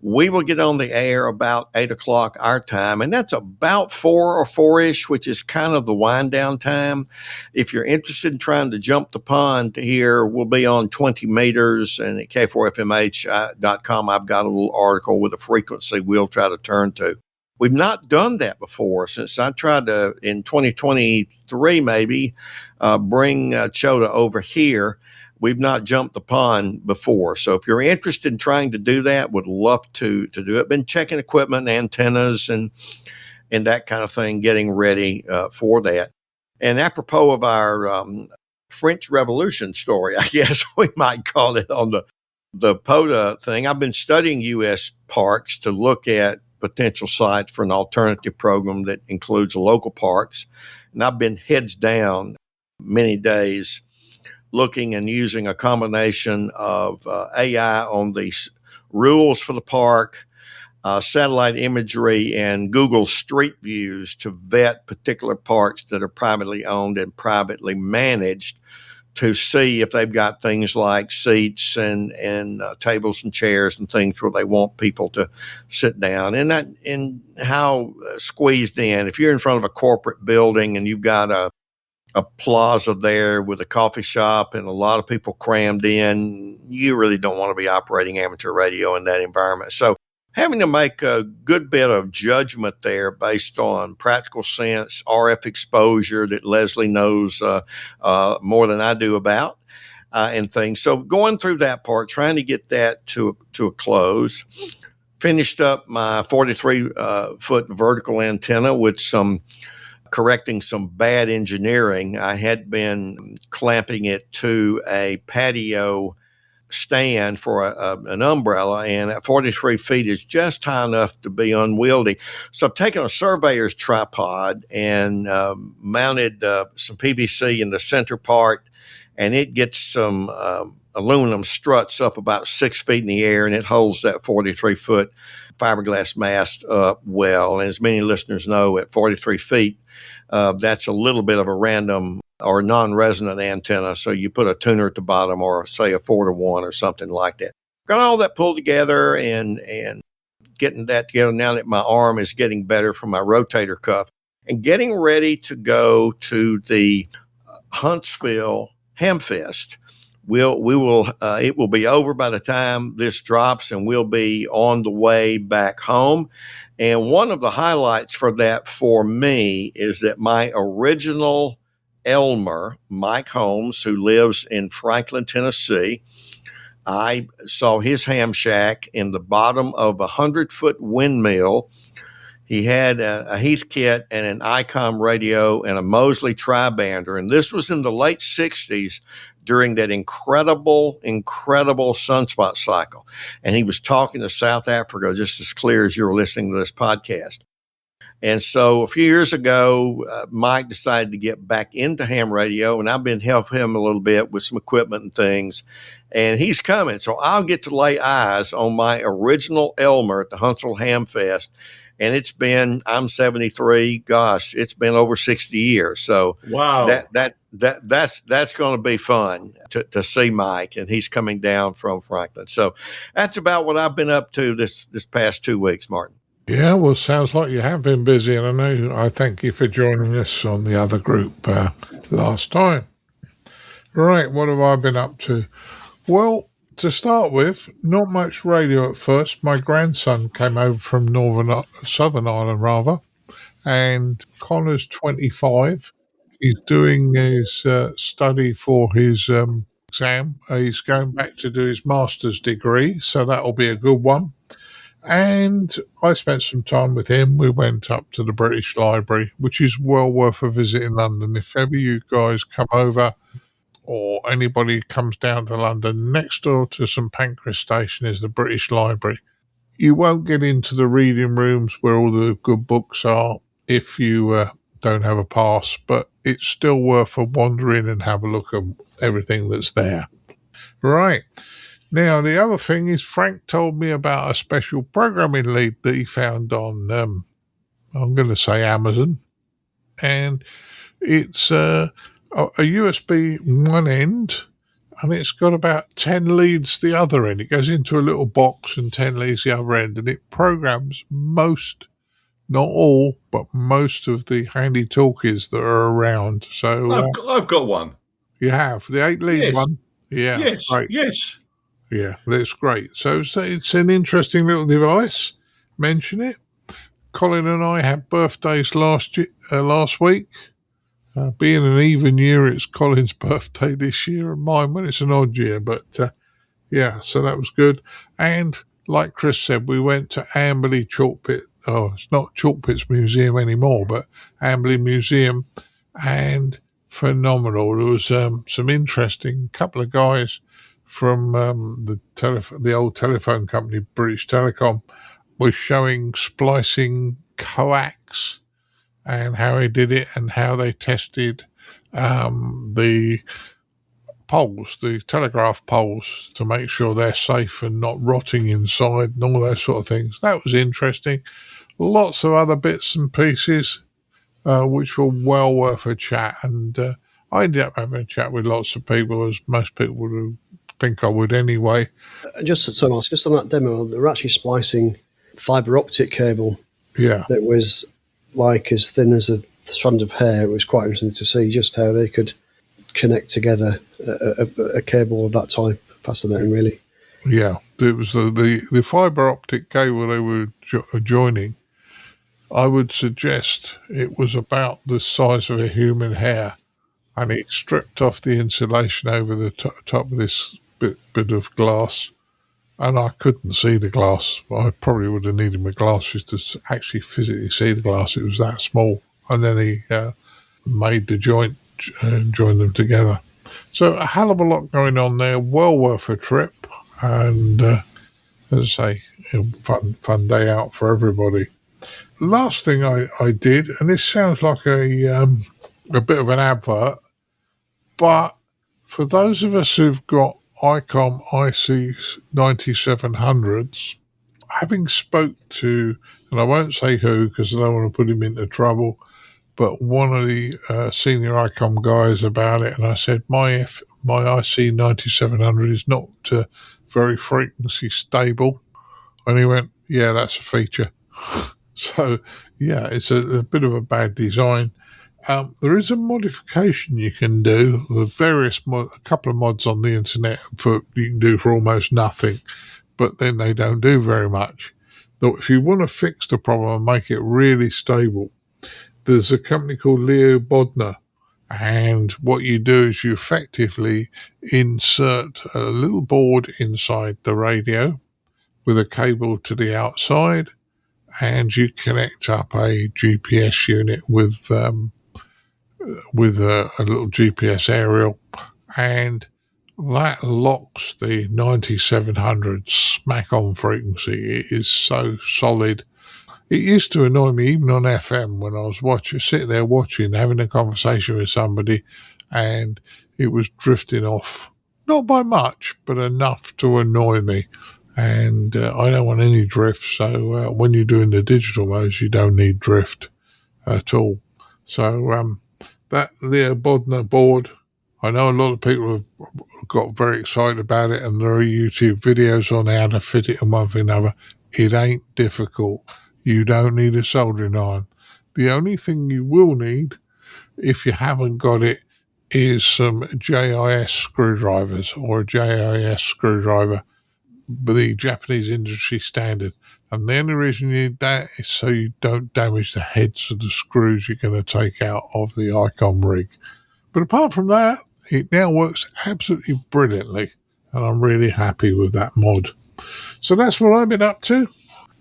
we will get on the air about 8 o'clock our time, and that's about 4 or 4-ish, which is kind of the wind down time. If you're interested in trying to jump the pond here, we'll be on 20 meters, and at K4FMH.com, I've got a little article with a frequency we'll try to turn to. We've not done that before since I tried to, in 2023 maybe, bring CHOTA over here. We've not jumped the pond before. So if you're interested in trying to do that, would love to do it. Been checking equipment, antennas, and that kind of thing, getting ready for that. And apropos of our French Revolution story, I guess we might call it, on the POTA thing, I've been studying U.S. parks to look at potential sites for an alternative program that includes local parks. And I've been heads down many days looking and using a combination of AI on the rules for the park, satellite imagery, and Google Street Views to vet particular parks that are privately owned and privately managed, to see if they've got things like seats and tables and chairs and things where they want people to sit down, and how squeezed in. If you're in front of a corporate building and you've got a plaza there with a coffee shop and a lot of people crammed in, you really don't want to be operating amateur radio in that environment. So having to make a good bit of judgment there based on practical sense, RF exposure that Leslie knows more than I do about, and things. So going through that part, trying to get that to a close. Finished up my 43-foot vertical antenna with correcting some bad engineering. I had been clamping it to a patio stand for an umbrella, and at 43 feet is just high enough to be unwieldy. So I've taken a surveyor's tripod and mounted some PVC in the center part, and it gets some aluminum struts up about 6 feet in the air, and it holds that 43-foot fiberglass mast up well. And as many listeners know, at 43 feet, that's a little bit of a random or non-resonant antenna. So you put a tuner at the bottom, or say a 4-to-1 or something like that. Got all that pulled together and getting that together now that my arm is getting better from my rotator cuff, and getting ready to go to the Huntsville Hamfest. It will be over by the time this drops, and we'll be on the way back home. And one of the highlights for that for me is that my original Elmer, Mike Holmes, who lives in Franklin, Tennessee, I saw his ham shack in the bottom of a 100-foot windmill. He had a Heathkit and an ICOM radio and a Mosley tri-bander. And this was in the late 60s during that incredible sunspot cycle. And he was talking to South Africa just as clear as you're listening to this podcast. And so a few years ago, Mike decided to get back into ham radio, and I've been helping him a little bit with some equipment and things. And he's coming. So I'll get to lay eyes on my original Elmer at the Huntsville Ham Fest. And it's been, I'm 73. Gosh, it's been over 60 years. So wow, that's going to be fun to see Mike, and he's coming down from Franklin. So that's about what I've been up to this past 2 weeks, Martin. Yeah, well, sounds like you have been busy, and I thank you for joining us on the other group last time. Right, what have I been up to? Well, to start with, not much radio at first. My grandson came over from Southern Ireland, rather, and Connor's 25. He's doing his study for his exam. He's going back to do his master's degree, so that'll be a good one. And I spent some time with him. We went up to the British Library, which is well worth a visit in London. If ever you guys come over, or anybody comes down to London, next door to St Pancras Station is the British Library. You won't get into the reading rooms where all the good books are if you don't have a pass, but it's still worth a wander in and have a look at everything that's there. Right. Now, the other thing is Frank told me about a special programming lead that he found on, I'm going to say Amazon, and it's a USB one end, and it's got about 10 leads the other end. It goes into a little box and 10 leads the other end, and it programs most, not all, but most of the handy talkies that are around. So I've got one. You have the 8-lead one? Yeah. Yes. Right. Yes. Yeah, that's great. So it's an interesting little device. Mention it. Colin and I had birthdays last week. Being an even year, it's Colin's birthday this year, and mine when it's an odd year. But yeah, so that was good. And like Chris said, we went to Amberley Chalk Pit. Oh, it's not Chalk Pits Museum anymore, but Amberley Museum, and phenomenal. There was some interesting couple of guys from the old telephone company, British Telecom, was showing splicing coax and how he did it and how they tested the poles, the telegraph poles, to make sure they're safe and not rotting inside and all those sort of things. That was interesting. Lots of other bits and pieces which were well worth a chat, and I ended up having a chat with lots of people, as most people would think I would anyway. Just on that demo, they were actually splicing fibre optic cable. Yeah. That was like as thin as a strand of hair. It was quite interesting to see just how they could connect together a cable of that type. Fascinating, really. Yeah, it was the fibre optic cable they were joining. I would suggest it was about the size of a human hair, and it stripped off the insulation over the top of this bit of glass, and I couldn't see the glass. I probably would have needed my glasses to actually physically see the glass. It was that small. And then he made the joint and joined them together. So a hell of a lot going on there. Well worth a trip, and as I say, fun day out for everybody. Last thing I did, and this sounds like a bit of an advert, but for those of us who've got ICOM IC9700s, having spoke to, and I won't say who because I don't want to put him into trouble, but one of the senior ICOM guys about it, and I said, my IC9700 is not very frequency stable. And he went, yeah, that's a feature. So, yeah, it's a bit of a bad design. There is a modification you can do with a couple of mods on the internet you can do for almost nothing, but then they don't do very much. Though if you want to fix the problem and make it really stable, there's a company called Leo Bodner, and what you do is you effectively insert a little board inside the radio with a cable to the outside, and you connect up a GPS unit with a little GPS aerial, and that locks the 9700 smack on frequency. It is so solid. It used to annoy me even on FM when I was sitting there watching, having a conversation with somebody, and it was drifting off. Not by much, but enough to annoy me. And I don't want any drift, so when you're doing the digital modes, you don't need drift at all. So that Leo Bodner board, I know a lot of people have got very excited about it, and there are YouTube videos on how to fit it and one thing or another. It ain't difficult. You don't need a soldering iron. The only thing you will need, if you haven't got it, is some JIS screwdrivers or a JIS screwdriver, the Japanese industry standard. And the only reason you need that is so you don't damage the heads of the screws you're going to take out of the Icon rig. But apart from that, it now works absolutely brilliantly, and I'm really happy with that mod. So that's what I've been up to.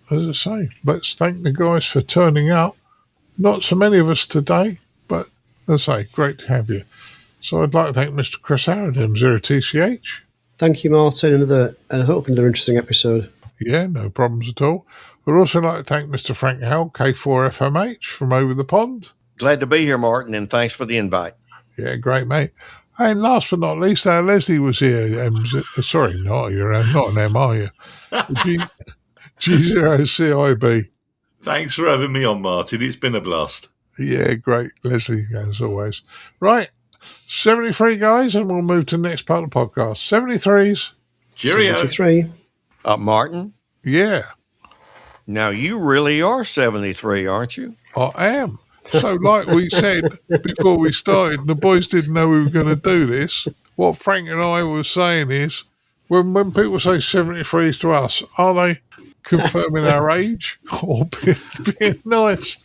As I say, let's thank the guys for turning up. Not so many of us today, but as I say, great to have you. So I'd like to thank Mr. Chris Howard, M0TCH. Thank you, Martin. And hopefully another interesting episode. Yeah, no problems at all. I'd also like to thank Mr. Frank Howell, K4FMH, from over the pond. Glad to be here, Martin, and thanks for the invite. Yeah, great, mate. And last but not least, Leslie was here. Sorry, you're not an M, are you? G0CIB. Thanks for having me on, Martin. It's been a blast. Yeah, great, Leslie, as always. Right, 73, guys, and we'll move to the next part of the podcast. 73s. Cheerio. 73. Martin? Yeah. Now, you really are 73, aren't you? I am. So, like we said before we started, the boys didn't know we were going to do this. What Frank and I were saying is, when people say 73s to us, are they confirming our age or being nice?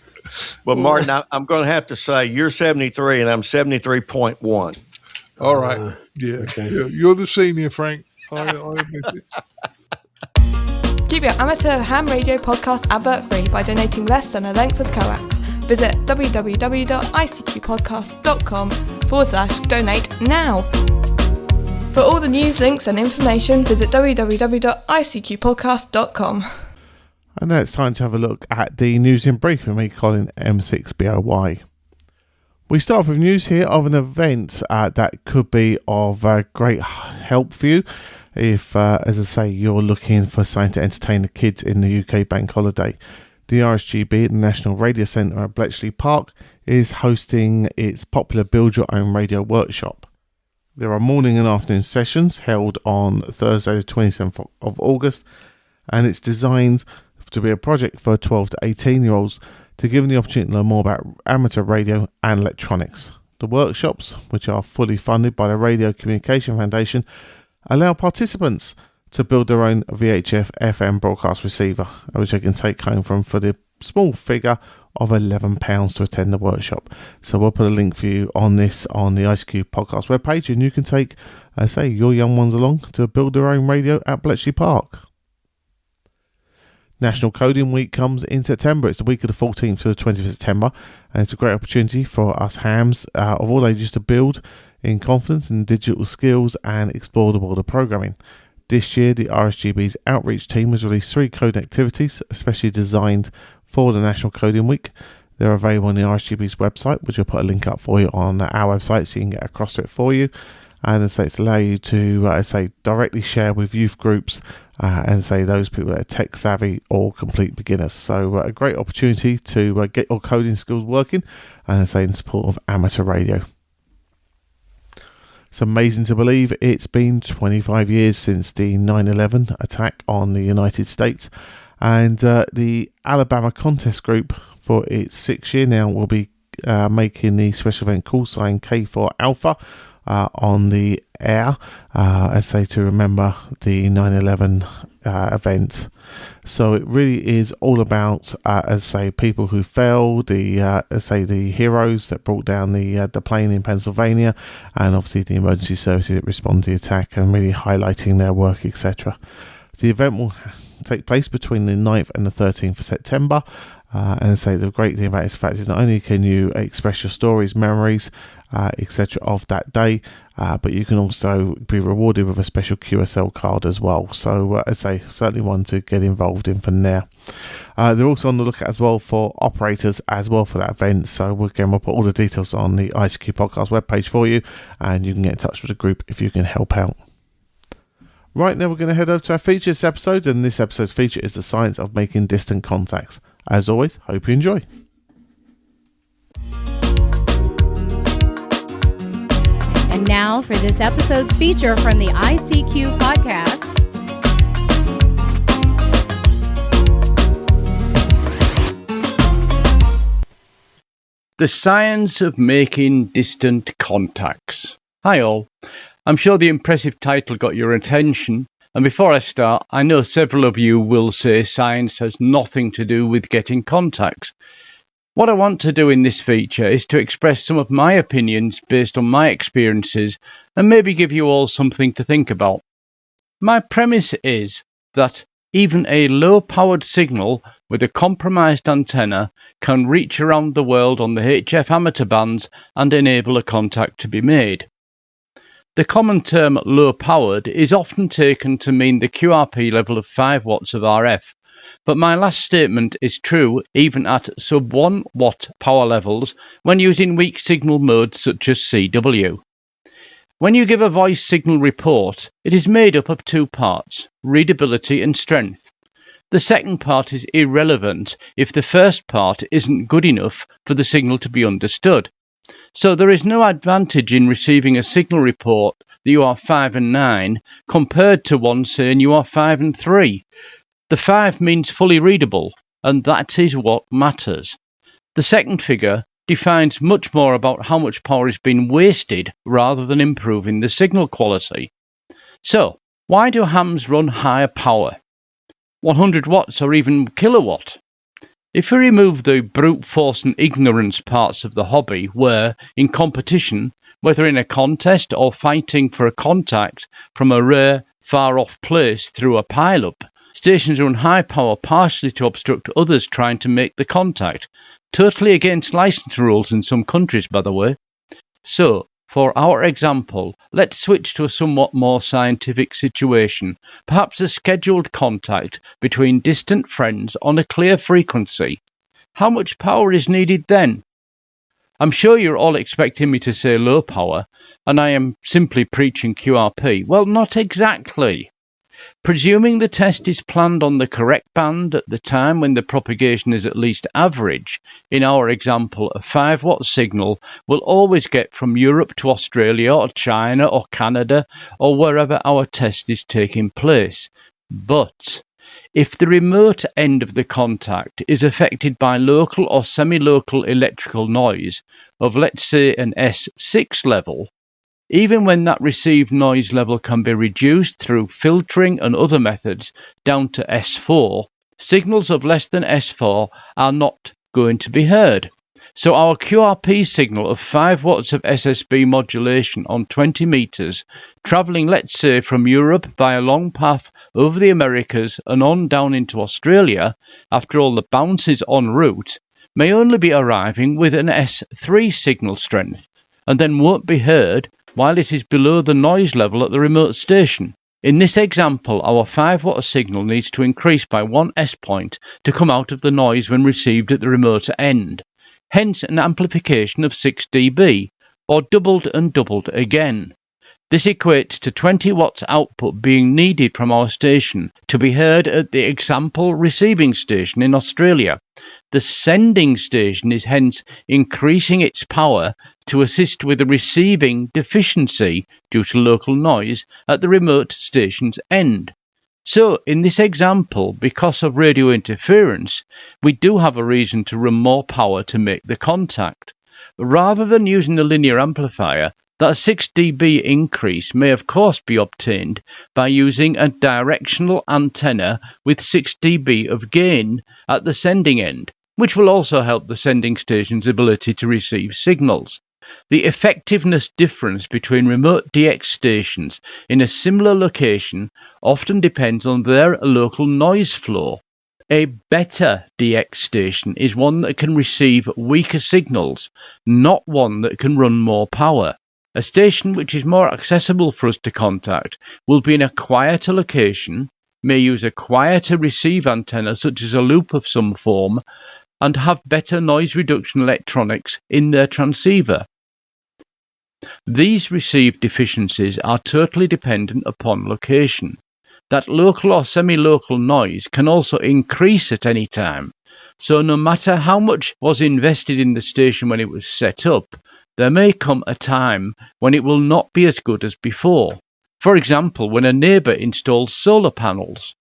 Well, Martin, I'm going to have to say you're 73 and I'm 73.1. All right. Yeah. Okay. You're the senior, Frank. I admit it. Keep your amateur ham radio podcast advert free by donating less than a length of coax. Visit www.icqpodcast.com/donate now. For all the news, links and information, visit www.icqpodcast.com. And now it's time to have a look at the news in brief with me, Colin M6BOY. We start with news here of an event that could be of great help for you if, as I say, you're looking for something to entertain the kids in the UK bank holiday. The RSGB at the National Radio Centre at Bletchley Park is hosting its popular Build Your Own Radio workshop. There are morning and afternoon sessions held on Thursday the 27th of August, and it's designed to be a project for 12 to 18-year-olds to give them the opportunity to learn more about amateur radio and electronics. The workshops, which are fully funded by the Radio Communication Foundation, allow participants to build their own VHF FM broadcast receiver, which they can take home for the small figure of £11 to attend the workshop. So we'll put a link for you on this on the ICQ podcast webpage, and you can take, your young ones along to build their own radio at Bletchley Park. National Coding Week comes in September. It's the week of the 14th to the 20th of September, and it's a great opportunity for us hams of all ages to build in confidence in digital skills and explore the world of programming. This year, the RSGB's outreach team has released 3 coding activities, especially designed for the National Coding Week. They're available on the RSGB's website, which I'll put a link up for you on our website so you can get across to it for you. And it's allow you to, directly share with youth groups and those people that are tech savvy or complete beginners. So a great opportunity to get your coding skills working and in support of amateur radio. It's amazing to believe it's been 25 years since the 9/11 attack on the United States, and the Alabama Contest Group for its 6th year now will be making the special event call sign K4 Alpha on the air, to remember the 9/11 event. So it really is all about, people who fell, the heroes that brought down the plane in Pennsylvania, and obviously the emergency services that responded to the attack, and really highlighting their work, etc. The event will take place between the 9th and the 13th of September, And say the great thing about this fact is not only can you express your stories, memories, etc. of that day, but you can also be rewarded with a special QSL card as well. So I say certainly one to get involved in for now. They're also on the lookout as well for operators as well for that event. So we'll put all the details on the ICQ Podcast webpage for you, and you can get in touch with the group if you can help out. Right, now we're going to head over to our features episode, and this episode's feature is the science of making distant contacts. As always, hope you enjoy. And now for this episode's feature from the ICQ Podcast. The science of making distant contacts. Hi all. I'm sure the impressive title got your attention. And before I start, I know several of you will say science has nothing to do with getting contacts. What I want to do in this feature is to express some of my opinions based on my experiences and maybe give you all something to think about. My premise is that even a low-powered signal with a compromised antenna can reach around the world on the HF amateur bands and enable a contact to be made. The common term low-powered is often taken to mean the QRP level of 5 watts of RF, but my last statement is true even at sub 1 watt power levels when using weak signal modes such as CW. When you give a voice signal report, it is made up of 2 parts, readability and strength. The second part is irrelevant if the first part isn't good enough for the signal to be understood. So there is no advantage in receiving a signal report that you are 5 and 9 compared to one saying you are 5 and 3. The 5 means fully readable, and that is what matters. The second figure defines much more about how much power is being wasted rather than improving the signal quality. So, why do hams run higher power? 100 watts or even kilowatt? If we remove the brute force and ignorance parts of the hobby where, in competition, whether in a contest or fighting for a contact from a rare, far-off place through a pile-up, stations run high power partially to obstruct others trying to make the contact, totally against license rules in some countries, by the way. So, for our example, let's switch to a somewhat more scientific situation, perhaps a scheduled contact between distant friends on a clear frequency. How much power is needed then? I'm sure you're all expecting me to say low power, and I am simply preaching QRP. Well, not exactly. Presuming the test is planned on the correct band at the time when the propagation is at least average, in our example, a 5 watt signal will always get from Europe to Australia or China or Canada or wherever our test is taking place. But if the remote end of the contact is affected by local or semi-local electrical noise of, let's say, an S6 level, even when that received noise level can be reduced through filtering and other methods down to S4, signals of less than S4 are not going to be heard. So our QRP signal of 5 watts of SSB modulation on 20 meters, travelling, let's say, from Europe by a long path over the Americas and on down into Australia, after all the bounces en route, may only be arriving with an S3 signal strength, and then won't be heard while it is below the noise level at the remote station. In this example, our 5 watt signal needs to increase by 1 S point to come out of the noise when received at the remote end. Hence an amplification of 6 dB, or doubled and doubled again. This equates to 20 watts output being needed from our station to be heard at the example receiving station in Australia. The sending station is hence increasing its power to assist with the receiving deficiency due to local noise at the remote station's end. So, in this example, because of radio interference, we do have a reason to run more power to make the contact. Rather than using a linear amplifier, that 6 dB increase may of course be obtained by using a directional antenna with 6 dB of gain at the sending end, which will also help the sending station's ability to receive signals. The effectiveness difference between remote DX stations in a similar location often depends on their local noise flow. A better DX station is one that can receive weaker signals, not one that can run more power. A station which is more accessible for us to contact will be in a quieter location, may use a quieter receive antenna such as a loop of some form, and have better noise reduction electronics in their transceiver. These receive deficiencies are totally dependent upon location. That local or semi-local noise can also increase at any time, so no matter how much was invested in the station when it was set up, there may come a time when it will not be as good as before. For example, when a neighbour installs solar panels.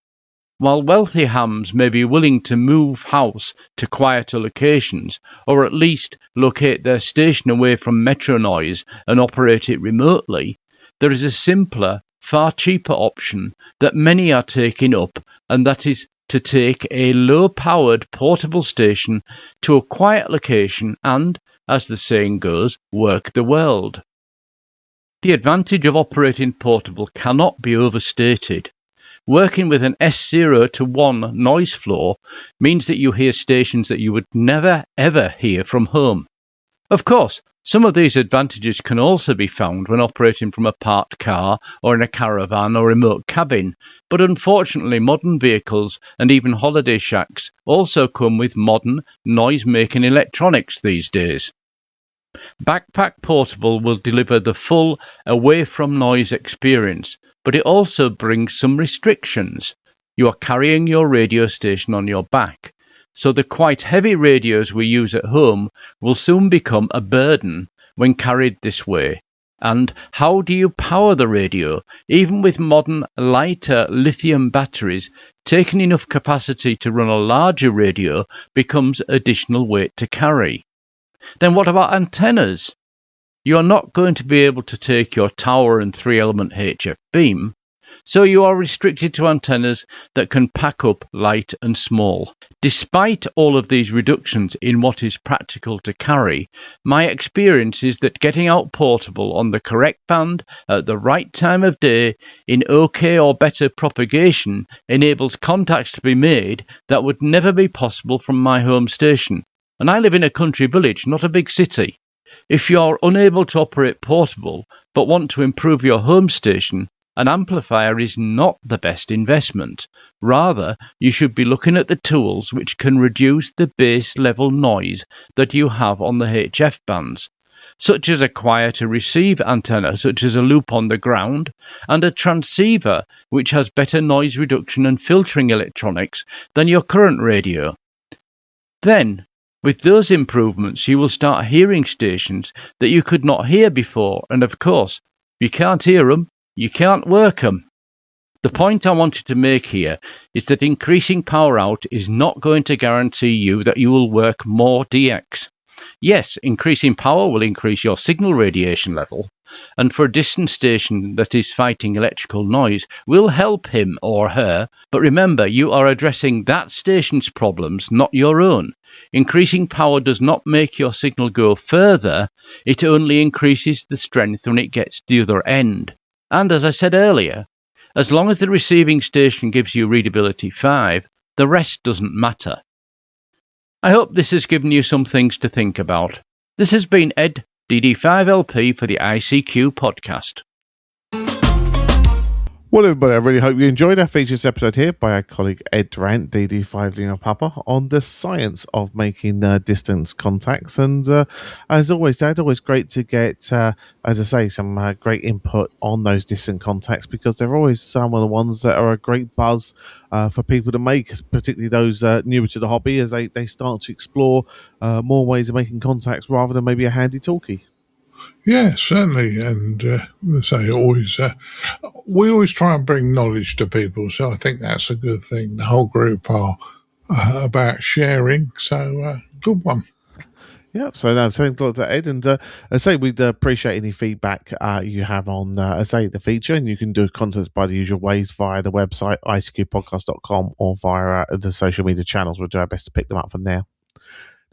While wealthy hams may be willing to move house to quieter locations, or at least locate their station away from metro noise and operate it remotely, there is a simpler, far cheaper option that many are taking up, and that is to take a low-powered portable station to a quiet location and, as the saying goes, work the world. The advantage of operating portable cannot be overstated. Working with an S0 to 1 noise floor means that you hear stations that you would never ever hear from home. Of course, some of these advantages can also be found when operating from a parked car or in a caravan or remote cabin, but unfortunately modern vehicles and even holiday shacks also come with modern noise-making electronics these days. Backpack Portable will deliver the full away-from-noise experience, but it also brings some restrictions. You are carrying your radio station on your back, so the quite heavy radios we use at home will soon become a burden when carried this way. And how do you power the radio? Even with modern, lighter lithium batteries, taking enough capacity to run a larger radio becomes additional weight to carry. Then what about antennas? You are not going to be able to take your tower and 3-element HF beam, so you are restricted to antennas that can pack up light and small. Despite all of these reductions in what is practical to carry, my experience is that getting out portable on the correct band at the right time of day in OK or better propagation enables contacts to be made that would never be possible from my home station. And I live in a country village, not a big city. If you are unable to operate portable but want to improve your home station, an amplifier is not the best investment. Rather, you should be looking at the tools which can reduce the base level noise that you have on the HF bands, such as a quieter receive antenna, such as a loop on the ground, and a transceiver which has better noise reduction and filtering electronics than your current radio. Then, with those improvements, you will start hearing stations that you could not hear before, and of course, if you can't hear them, you can't work them. The point I wanted to make here is that increasing power out is not going to guarantee you that you will work more DX. Yes, increasing power will increase your signal radiation level, and for a distant station that is fighting electrical noise will help him or her, but remember, you are addressing that station's problems, not your own. Increasing power does not make your signal go further, it only increases the strength when it gets to the other end. And as I said earlier, as long as the receiving station gives you readability 5, the rest doesn't matter. I hope this has given you some things to think about. This has been Ed, DD5LP for the ICQ podcast. Well, everybody, I really hope you enjoyed our features episode here by our colleague Ed Durant, DD5 Lima Papa, on the science of making distance contacts. And as always, Dad, always great to get, as I say, some great input on those distant contacts, because they're always some of the ones that are a great buzz for people to make, particularly those newer to the hobby, as they start to explore more ways of making contacts rather than maybe a handy talkie. Yeah, certainly. And we always try and bring knowledge to people. So I think that's a good thing. The whole group are about sharing. So good one. Yeah, so no, thanks a lot to Ed. And I say we'd appreciate any feedback you have on, the feature. And you can do contents by the usual ways via the website, ICQPodcast.com, or via the social media channels. We'll do our best to pick them up from there.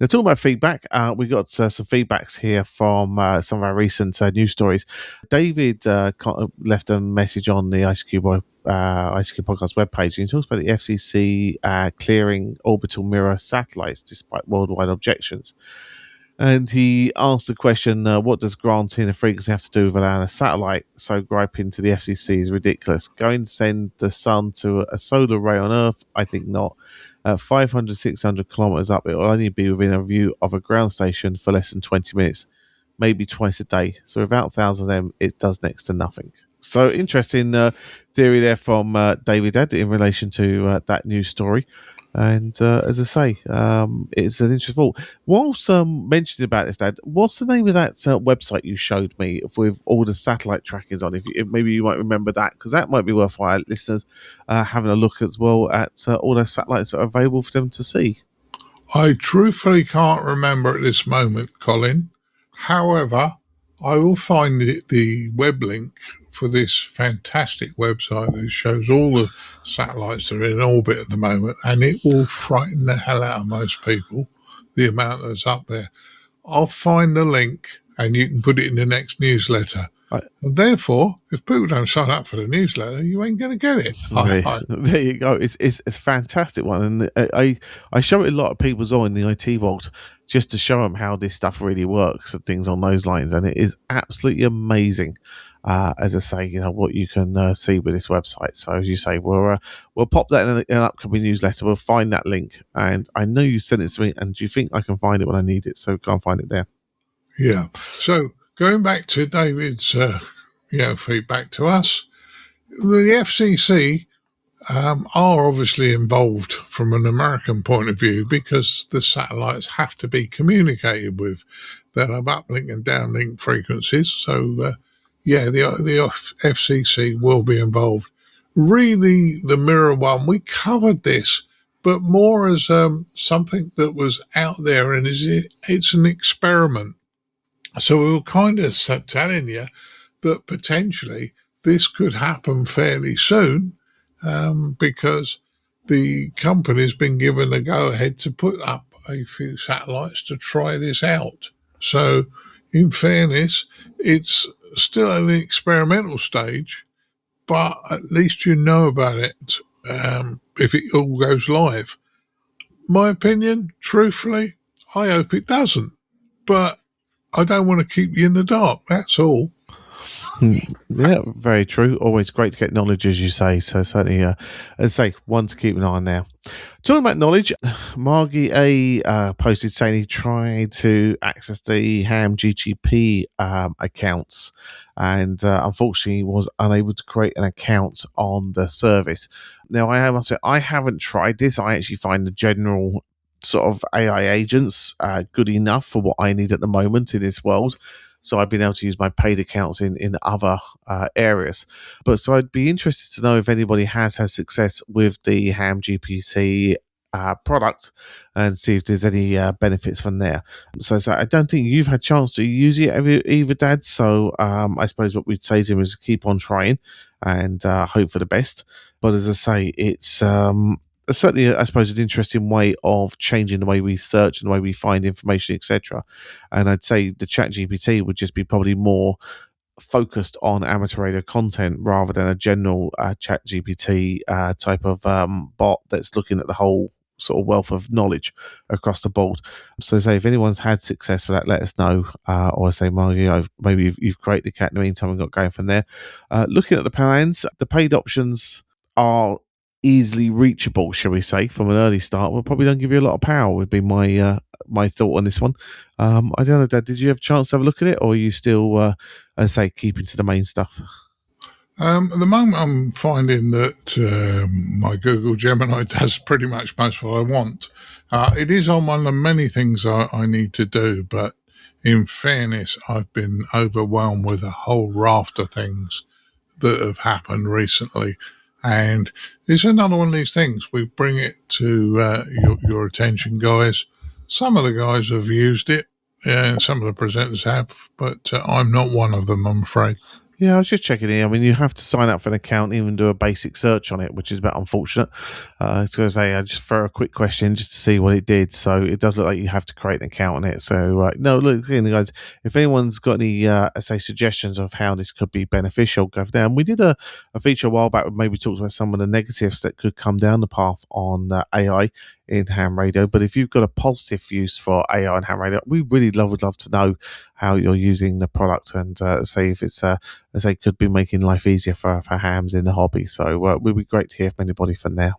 Now, talking about feedback, we got some feedbacks here from some of our recent news stories. David left a message on the ICQ Podcast webpage, and he talks about the FCC clearing orbital mirror satellites despite worldwide objections. And he asked the question, what does granting a frequency have to do with allowing a satellite? So griping to the FCC is ridiculous. Going to send the sun to a solar array on Earth? I think not. 500, 600 kilometers up, it will only be within a view of a ground station for less than 20 minutes, maybe twice a day. So without thousands of them, it does next to nothing. So interesting theory there from David Ed in relation to that news story. And as I say, it's an interesting thought. Whilst mentioning about this, Dad, what's the name of that website you showed me with all the satellite trackers on? If maybe you might remember that, because that might be worthwhile listeners having a look as well at all those satellites that are available for them to see. I truthfully can't remember at this moment, Colin. However, I will find the web link for this fantastic website that shows all the satellites that are in orbit at the moment, and it will frighten the hell out of most people, the amount that's up there. I'll find the link and you can put it in the next newsletter. And therefore, if people don't sign up for the newsletter, you ain't going to get it. There you go. It's a fantastic one, and I show it a lot of people as well in the IT world, just to show them how this stuff really works and things on those lines, and it is absolutely amazing. As I say, what you can see with this website. So as you say, we'll pop that in an upcoming newsletter. We'll find that link, and I know you sent it to me, and do you think I can find it when I need it? So go and find it there. Yeah. So going back to David's, feedback to us, the FCC are obviously involved from an American point of view because the satellites have to be communicated with. They'll have uplink and downlink frequencies. So, the FCC will be involved. Really, the mirror one, we covered this, but more as something that was out there, and it's an experiment. So we were kind of telling you that potentially this could happen fairly soon because the company's been given the go-ahead to put up a few satellites to try this out. So in fairness, it's still at the experimental stage, but at least you know about it if it all goes live. My opinion, truthfully, I hope it doesn't. But I don't want to keep you in the dark, that's all. Yeah, very true. Always great to get knowledge, as you say. So certainly, as I say, one to keep an eye on now. Talking about knowledge, Margie A posted saying he tried to access the Ham GGP accounts and unfortunately was unable to create an account on the service. Now, I must say, I haven't tried this. I actually find the general sort of AI agents good enough for what I need at the moment in this world. So I've been able to use my paid accounts in other areas. But so I'd be interested to know if anybody has had success with the Ham GPT product and see if there's any benefits from there. So I don't think you've had a chance to use it either, Dad. So I suppose what we'd say to him is keep on trying and hope for the best. But as I say, it's certainly, I suppose, an interesting way of changing the way we search and the way we find information, etc. And I'd say the Chat GPT would just be probably more focused on amateur radio content rather than a general Chat GPT type of bot that's looking at the whole sort of wealth of knowledge across the board. So say if anyone's had success with that, let us know. Or say, Mario, maybe you've created the cat in the meantime and got going from there. Looking at the plans, the paid options are easily reachable, shall we say, from an early start. Will probably don't give you a lot of power, would be my my thought on this one. I don't know, Dad, did you have a chance to have a look at it, or are you still, as I say, keeping to the main stuff? At the moment, I'm finding that my Google Gemini does pretty much most of what I want. It is on one of the many things I need to do, but in fairness, I've been overwhelmed with a whole raft of things that have happened recently. And it's another one of these things. We bring it to your attention, guys. Some of the guys have used it, and some of the presenters have, but I'm not one of them, I'm afraid. Yeah, I was just checking in. I mean, you have to sign up for an account, even do a basic search on it, which is a bit unfortunate. I was going to say, I just throw a quick question just to see what it did. So it does look like you have to create an account on it. So no, look, guys, if anyone's got any, say, suggestions of how this could be beneficial, go for that. And we did a feature a while back where maybe talked about some of the negatives that could come down the path on AI in ham radio. But if you've got a positive use for AI and ham radio, we really would love to know how you're using the product and say if it's as they could be making life easier for hams in the hobby. So it would be great to hear from anybody from there.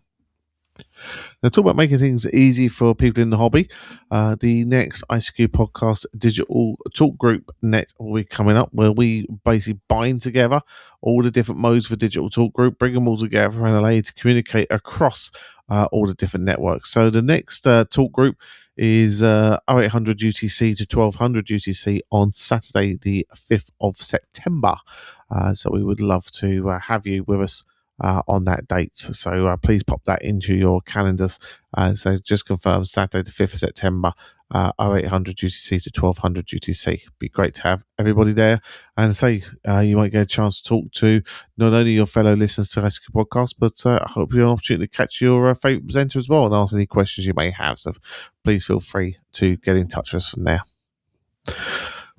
Now, talk about making things easy for people in the hobby. The next ICQ podcast digital talk group net will be coming up, where we basically bind together all the different modes for digital talk group, bring them all together and allow you to communicate across all the different networks. So the next talk group is 0800 UTC to 1200 UTC on Saturday, the 5th of September. So we would love to have you with us on that date. So please pop that into your calendars. So just confirm Saturday the 5th of September, 0800 UTC to 1200 UTC. Be great to have everybody there. And say you might get a chance to talk to not only your fellow listeners to ICQ Podcast, but I hope you have an opportunity to catch your favourite presenter as well and ask any questions you may have. So please feel free to get in touch with us from there.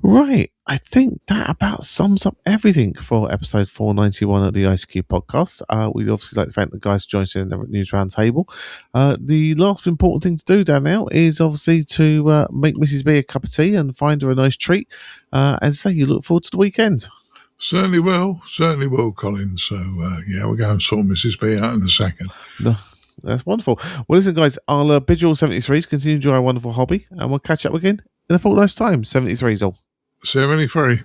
Right, I think that about sums up everything for episode 491 of the ICQ podcast. We'd obviously like to thank the guys joining us in the news round table. The last important thing to do down now is obviously to make Mrs. B a cup of tea and find her a nice treat. And say you look forward to the weekend. Certainly will, Colin. So, we'll go and sort Mrs. B out in a second. No, that's wonderful. Well, listen, guys, I'll bid you all 73s. Continue to enjoy our wonderful hobby, and we'll catch up again in a fortnight's time. 73s all. 73.